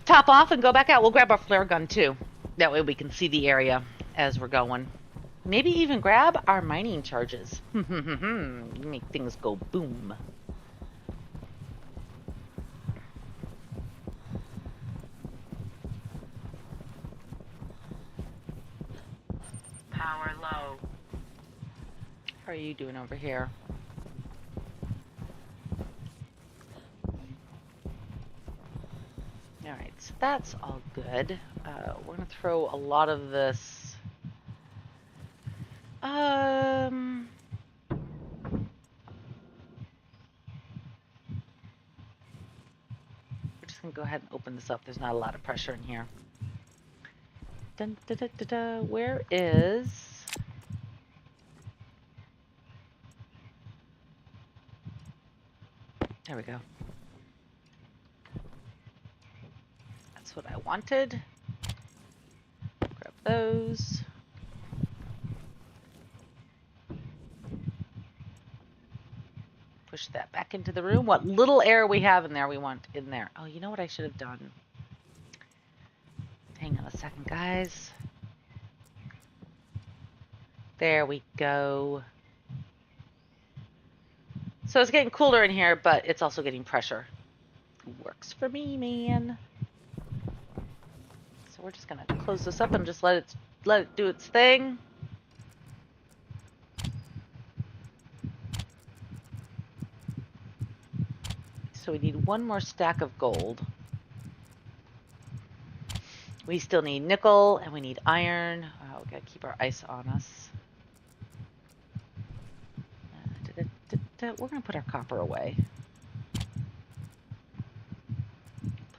Top off and go back out. We'll grab our flare gun too. That way we can see the area as we're going. Maybe even grab our mining charges. Make things go boom. Power low. How are you doing over here? Alright, so that's all good. We're going to throw a lot of this... We're just going to go ahead and open this up. There's not a lot of pressure in here. Dun, da, da, da, da. Where is... There we go. That's what I wanted. Grab those. Push that back into the room. What little air we have in there, we want in there. Oh, you know what I should have done? Hang on a second, guys. There we go. So it's getting cooler in here, but it's also getting pressure. Works for me, man. So we're just gonna close this up and just let it do its thing. So we need 1 more stack of gold. We still need nickel and we need iron. We gotta keep our ice on us. We're gonna put our copper away. Put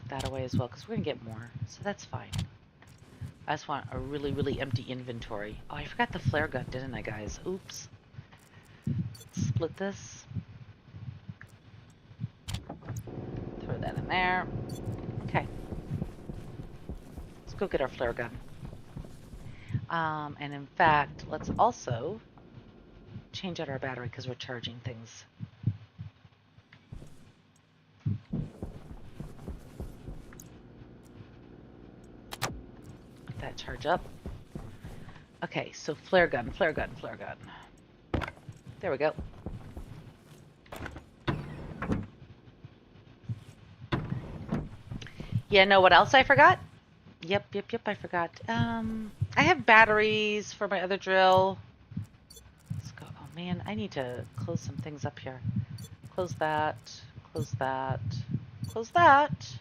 that away as well because we're gonna get more. So that's fine. I just want a really, really empty inventory. Oh, I forgot the flare gun, didn't I, guys? Oops. Split this. Throw that in there. Okay. Let's go get our flare gun. And in fact, let's also change out our battery because we're charging things. Let that charge up. Okay, so flare gun, flare gun, flare gun. There we go. Yeah, know what else I forgot? Yep, I forgot. I have batteries for my other drill. Let's go. Oh man, I need to close some things up here. Close that, close that, close that.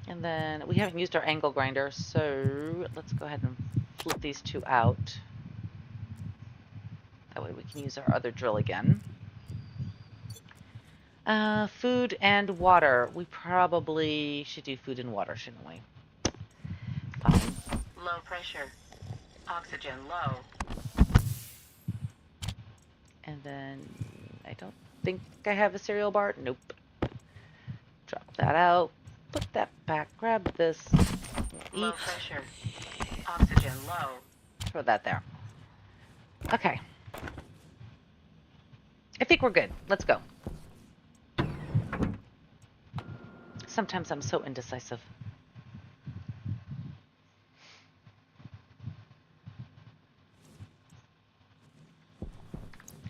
And then we haven't used our angle grinder, so let's go ahead and flip these 2 out. That way we can use our other drill again. Food and water. We probably should do food and water, shouldn't we? Fine. Low pressure. Oxygen low. And then I don't think I have a cereal bar. Nope. Drop that out. Put that back. Grab this. Low pressure. Oxygen low. Throw that there. Okay. I think we're good. Let's go. Sometimes I'm so indecisive.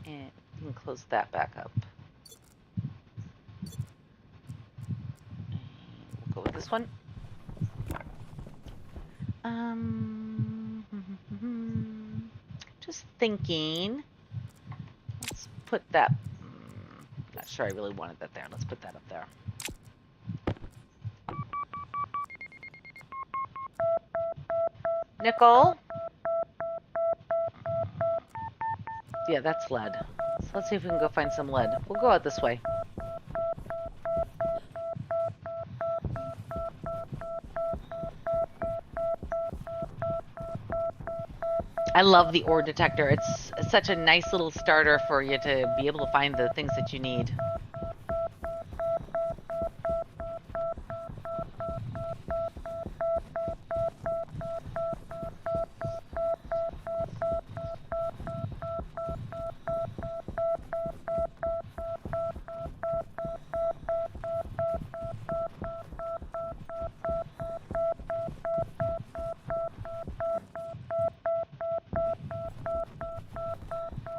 And you can close that back up. And we'll go with this one. Just thinking. Let's put that. Not sure I really wanted that there. Let's put that up there. Nickel. Yeah, that's lead. So let's see if we can go find some lead. We'll go out this way. I love the ore detector. It's such a nice little starter for you to be able to find the things that you need.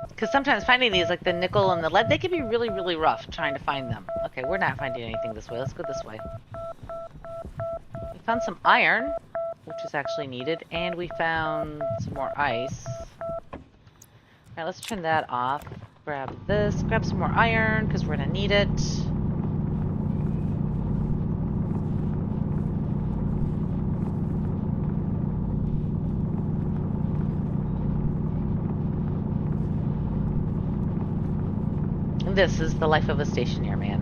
Because sometimes finding these, like the nickel and the lead, they can be really, really rough trying to find them. Okay, we're not finding anything this way. Let's go this way. We found some iron, which is actually needed, and we found some more ice. Alright, let's turn that off. Grab this, grab some more iron, because we're going to need it. This is the life of a stationeer man.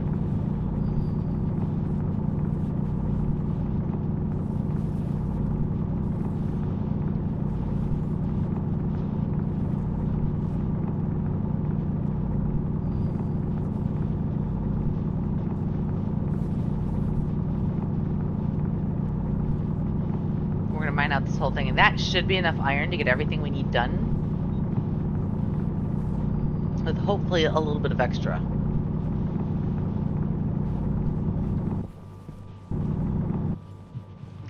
We're gonna mine out this whole thing, and that should be enough iron to get everything we need done. With hopefully a little bit of extra.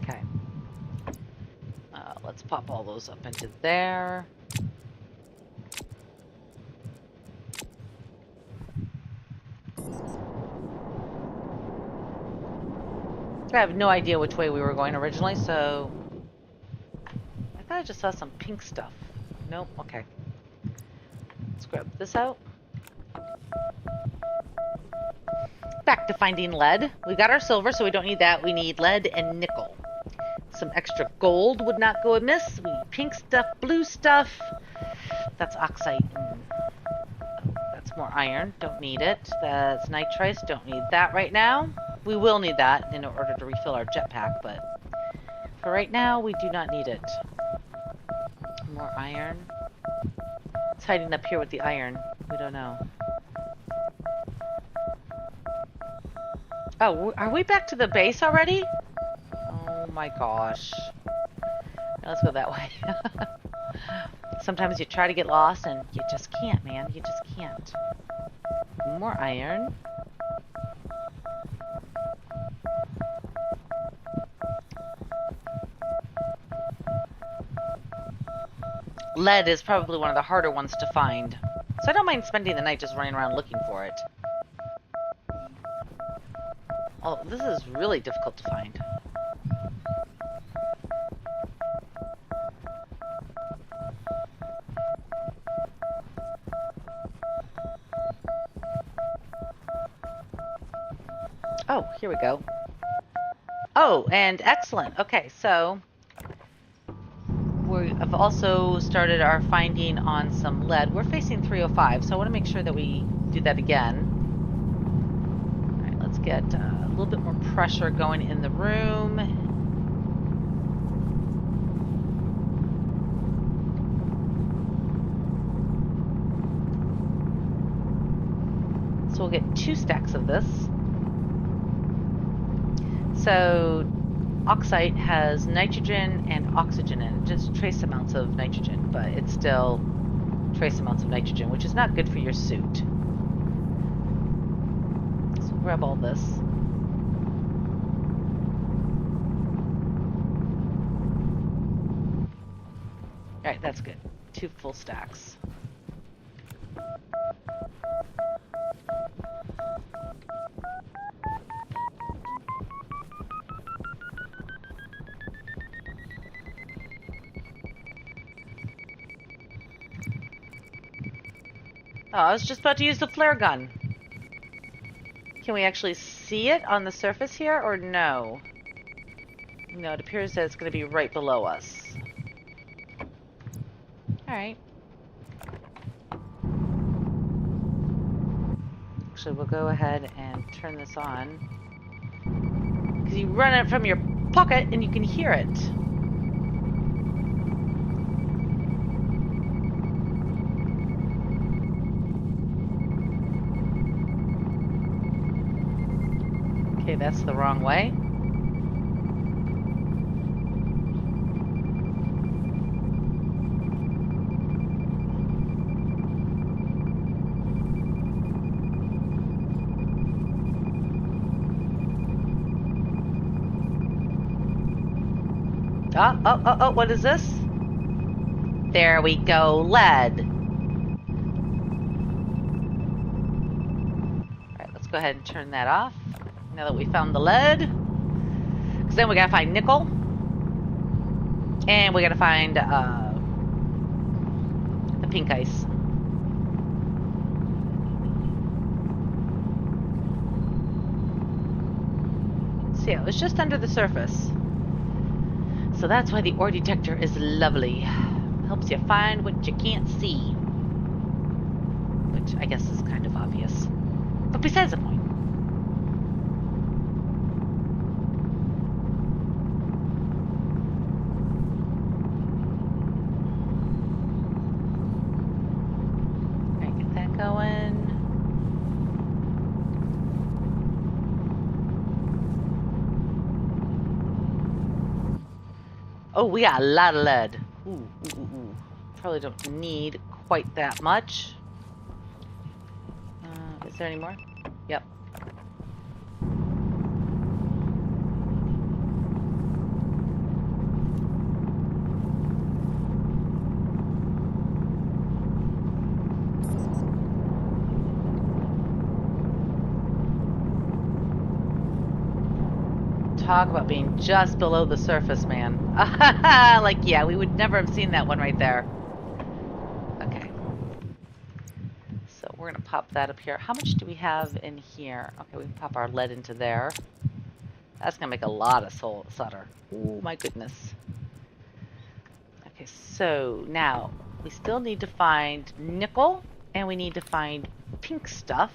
Okay. Let's pop all those up into there. I have no idea which way we were going originally, so I thought I just saw some pink stuff. Nope, okay. Let's grab this out. Back to finding lead. We got our silver, so we don't need that. We need lead and nickel. Some extra gold would not go amiss. We need pink stuff, blue stuff. That's oxide. That's more iron. Don't need it. That's nitrice. Don't need that right now. We will need that in order to refill our jetpack, but for right now, we do not need it. More iron. It's hiding up here with the iron. We don't know. Oh, are we back to the base already? Oh my gosh. Now let's go that way. Sometimes you try to get lost and you just can't, man. You just can't. More iron. Lead is probably one of the harder ones to find. So I don't mind spending the night just running around looking for it. Oh, this is really difficult to find. Oh, here we go. Oh, and excellent. Okay, so we have also started our finding on some lead. We're facing 305, so I want to make sure that we do that again. All right, let's get a little bit more pressure going in the room. So we'll get 2 stacks of this. So oxide has nitrogen and oxygen in it, just trace amounts of nitrogen, but it's still trace amounts of nitrogen, which is not good for your suit. So grab all this. Alright, that's good. 2 full stacks. Oh, I was just about to use the flare gun. Can we actually see it on the surface here, or no? No, it appears that it's going to be right below us. Alright. Actually, we'll go ahead and turn this on. Because you run it from your pocket and you can hear it. Okay, that's the wrong way. Oh, what is this? There we go, lead. Alright, let's go ahead and turn that off. Now that we found the lead. Because then we gotta find nickel. And we gotta find the pink ice. So yeah, it was just under the surface. So that's why the ore detector is lovely. Helps you find what you can't see. Which I guess is kind of obvious. But besides the point. Alright, get that going. Oh, we got a lot of lead. Ooh. Probably don't need quite that much. Is there any more? Yep. Talk about being just below the surface, man. Like, yeah, we would never have seen that one right there. Okay. So we're going to pop that up here. How much do we have in here? Okay, we can pop our lead into there. That's going to make a lot of solder. Oh, my goodness. Okay, so now we still need to find nickel, and we need to find pink stuff.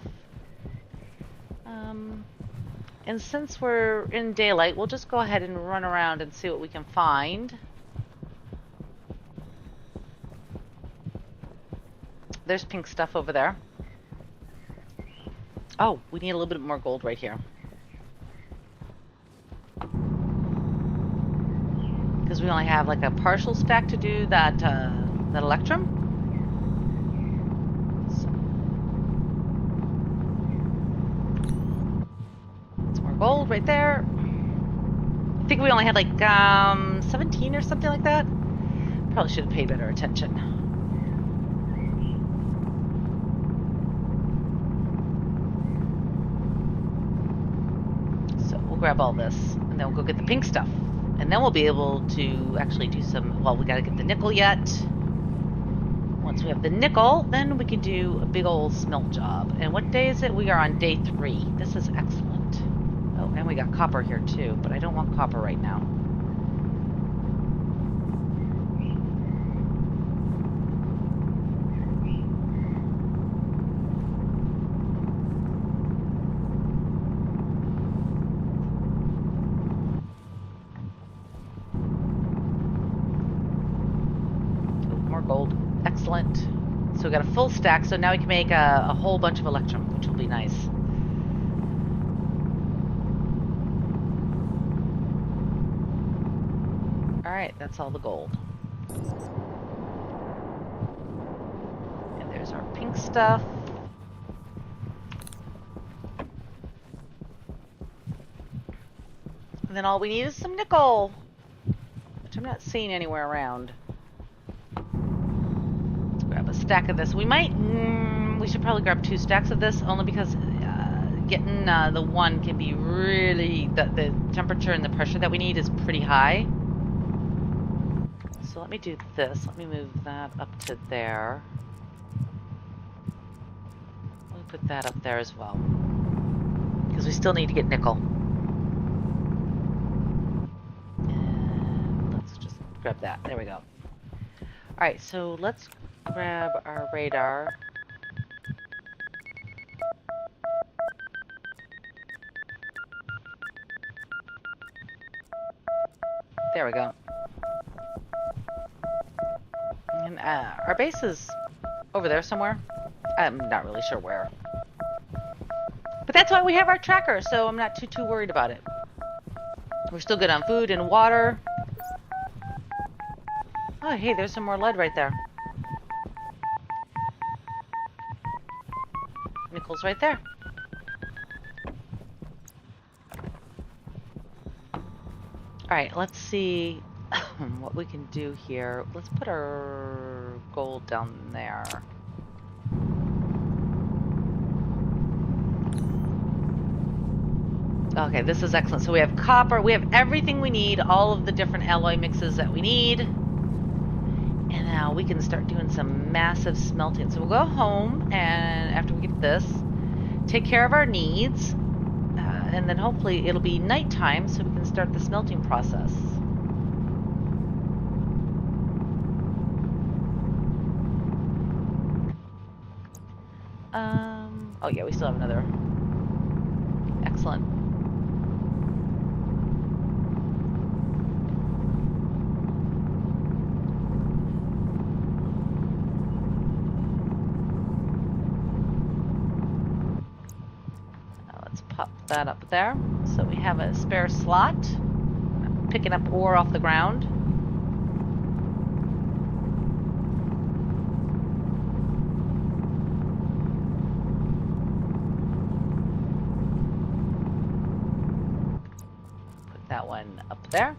And since we're in daylight, we'll just go ahead and run around and see what we can find. There's pink stuff over there. Oh, we need a little bit more gold right here. Because we only have like a partial stack to do that electrum. Gold right there. I think we only had like 17 or something like that. Probably should have paid better attention. So we'll grab all this and then we'll go get the pink stuff. And then we'll be able to actually do some, well, we gotta get the nickel yet. Once we have the nickel, then we can do a big old smelt job. And what day is it? We are on day 3. This is excellent. Oh, and we got copper here too, but I don't want copper right now. Oh, more gold. Excellent. So we got a full stack, so now we can make a whole bunch of electrum, which will be nice. Alright, that's all the gold. And there's our pink stuff. And then all we need is some nickel, which I'm not seeing anywhere around. Let's grab a stack of this. We should probably grab 2 stacks of this, only because getting the one can be really, the temperature and the pressure that we need is pretty high. So let me do this. Let me move that up to there. Let me put that up there as well, because we still need to get nickel. And let's just grab that. There we go. Alright, so let's grab our radar. There we go. And our base is over there somewhere. I'm not really sure where. But that's why we have our tracker, so I'm not too worried about it. We're still good on food and water. Oh, hey, there's some more lead right there. Nickel's right there. Alright, let's see what we can do here. Let's put our gold down there. Okay, this is excellent. So we have copper, we have everything we need, all of the different alloy mixes that we need. And now we can start doing some massive smelting. So we'll go home, and after we get this, take care of our needs, and then hopefully it'll be nighttime so we can start the smelting process. Oh yeah, we still have another. Excellent. Pop that up there so we have a spare slot. Picking up ore off the ground. Put that one up there.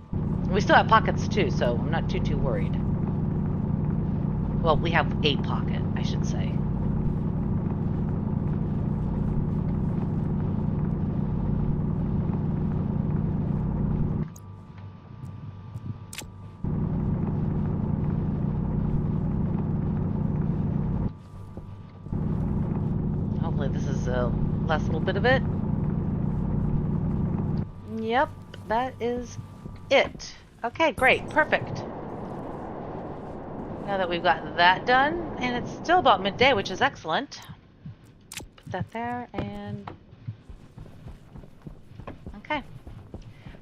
We still have pockets too, so I'm not too worried. Well, we have a pocket, I should say. This is the last little bit of it. Yep, that is it. Okay, great, perfect. Now that we've got that done, and it's still about midday, which is excellent. Put that there, and... Okay.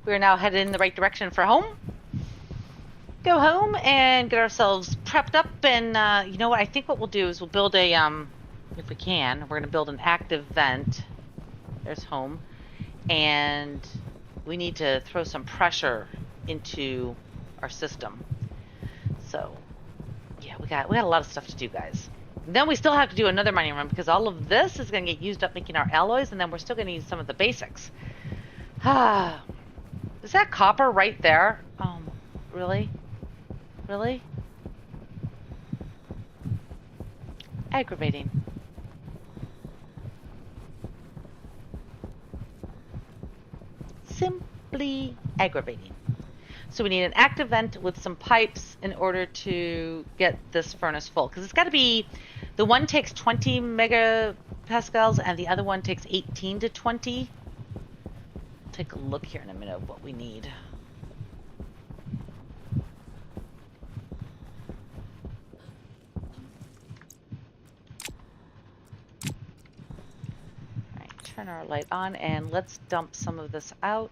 We're now headed in the right direction for home. Go home and get ourselves prepped up, and you know what? I think what we'll do is we'll build a, if we can, we're going to build an active vent. There's home. And we need to throw some pressure into our system. So, yeah, we got a lot of stuff to do, guys. Then we still have to do another mining run because all of this is going to get used up making our alloys, and then we're still going to use some of the basics. Ah, is that copper right there? Really? Really? Aggravating. Simply aggravating. So we need an active vent with some pipes in order to get this furnace full. Because it's got to be, the one takes 20 megapascals and the other one takes 18 to 20. I'll take a look here in a minute of what we need. Turn our light on and let's dump some of this out.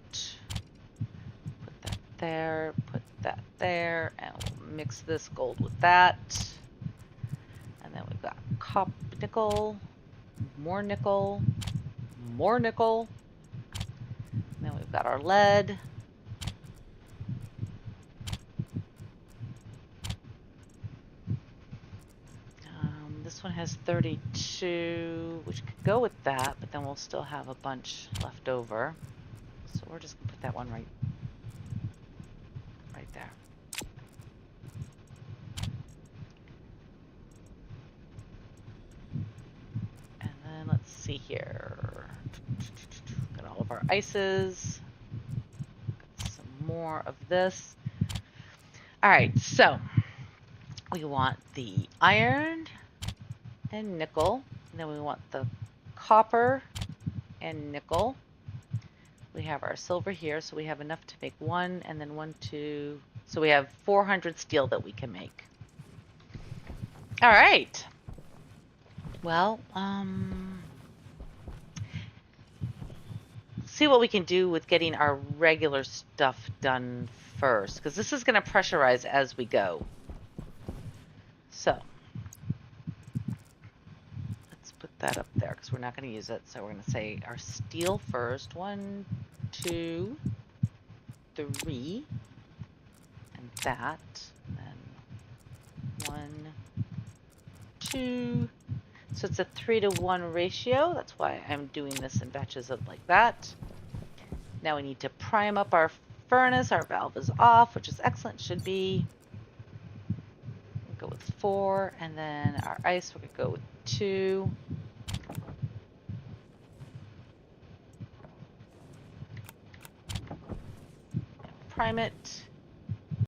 Put that there, put that there, and we'll mix this gold with that. And then we've got copper, nickel, more nickel, more nickel. And then we've got our lead. This one has 32, which could go with that, but then we'll still have a bunch left over. So we're just gonna put that one right there. And then let's see here. Got all of our ices. Got some more of this. All right, so we want the iron and nickel. And then we want the copper and nickel. We have our silver here, so we have enough to make one, and then 1, 2. So we have 400 steel that we can make. All right. Well, see what we can do with getting our regular stuff done first, because this is going to pressurize as we go. So let's put that up there because we're not going to use it. So we're going to say our steel first. 1, 2, 3, and that. Then 1, 2. So it's a 3-to-1 ratio. That's why I'm doing this in batches of like that. Now we need to prime up our furnace. Our valve is off, which is excellent. Should be. We'll go with 4, and then our ice, we're gonna go with 2. And prime it.